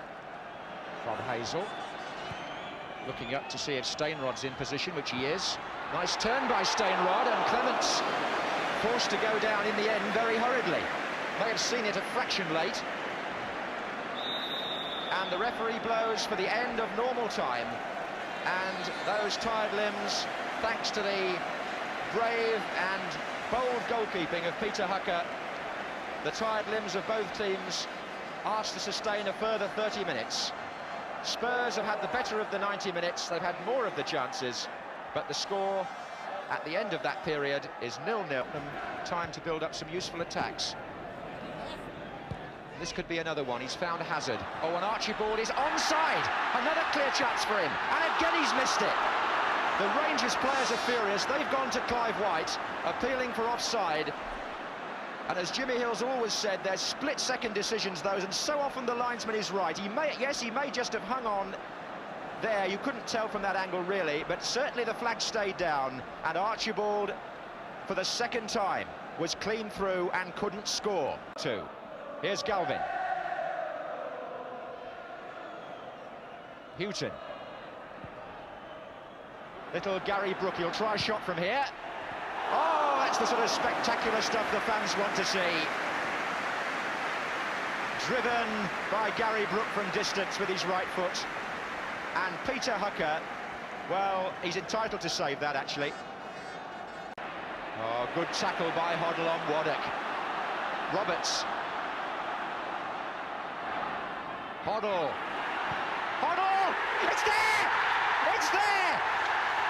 From Hazel, looking up to see if Steinrod's in position, which he is. Nice turn by Steinrod, and Clements forced to go down in the end very hurriedly. May have seen it a fraction late. And the referee blows for the end of normal time. And those tired limbs, thanks to the brave and bold goalkeeping of Peter Hucker, the tired limbs of both teams asked to sustain a further 30 minutes. Spurs have had the better of the 90 minutes, they've had more of the chances, but the score at the end of that period is 0-0. Time to build up some useful attacks. This could be another one. He's found Hazard. Oh, and Archibald is onside. Another clear chance for him. And again he's missed it. The Rangers players are furious. They've gone to Clive White, appealing for offside. And as Jimmy Hill's always said, they're split-second decisions, those, and so often the linesman is right. He may just have hung on there. You couldn't tell from that angle, really, but certainly the flag stayed down. And Archibald, for the second time, was clean through and couldn't score. Here's Galvin. Hughton. Little Gary Brook, he'll try a shot from here. Oh, that's the sort of spectacular stuff the fans want to see. Driven by Gary Brook from distance with his right foot. And Peter Hucker, well, he's entitled to save that, actually. Oh, good tackle by Hoddle on Waddock. Roberts. Hoddle. Hoddle! It's there! It's there!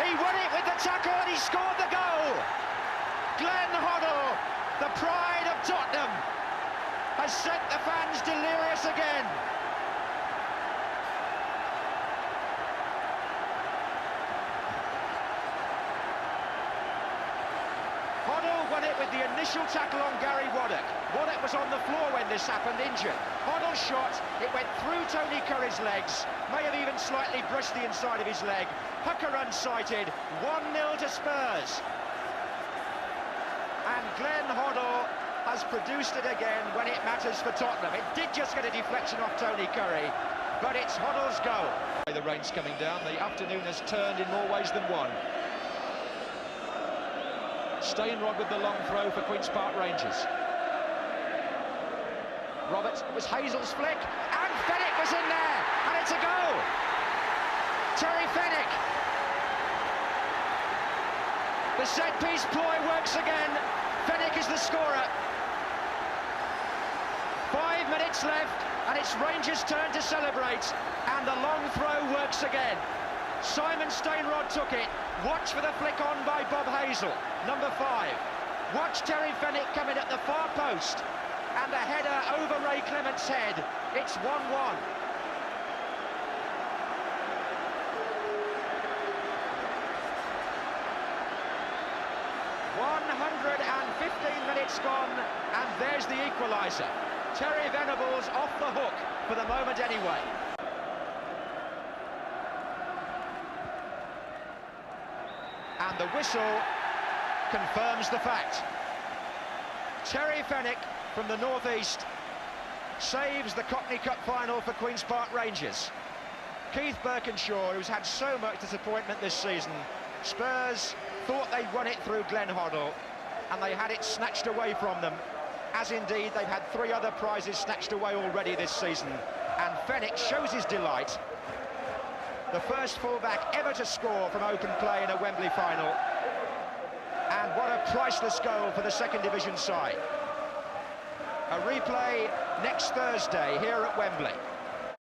He won it with the tackle and he scored the goal! Glenn Hoddle, the pride of Tottenham, has sent the fans delirious again. Hoddle won it with the initial tackle on Gary Waddock. Waddock was on the floor when this happened, injured. Hoddle shot, it went through Tony Curry's legs, may have even slightly brushed the inside of his leg. Hucker unsighted, 1-0 to Spurs. And Glenn Hoddle has produced it again when it matters for Tottenham. It did just get a deflection off Tony Curry, but it's Hoddle's goal. The rain's coming down, the afternoon has turned in more ways than one. Stainrod with the long throw for Queen's Park Rangers. Roberts, it was Hazel's flick, and Fenwick was in there, and it's a goal! Terry Fenwick. The set-piece ploy works again. Fenwick is the scorer. 5 minutes left, and it's Rangers' turn to celebrate, and the long throw works again. Simon Stainrod took it. Watch for the flick on by Bob Hazel, number 5. Watch Terry Fenwick come in at the far post, and a header over Ray Clement's head. It's 1-1. Minutes gone, and there's the equaliser. Terry Venables off the hook for the moment anyway. And the whistle confirms the fact. Terry Fenwick from the northeast saves the Cockney Cup final for Queen's Park Rangers. Keith Burkinshaw, who's had so much disappointment this season, Spurs thought they'd won it through Glenn Hoddle, and they had it snatched away from them, as indeed they've had 3 other prizes snatched away already this season. And Fenwick shows his delight. The first fullback ever to score from open play in a Wembley final. And what a priceless goal for the second division side. A replay next Thursday here at Wembley.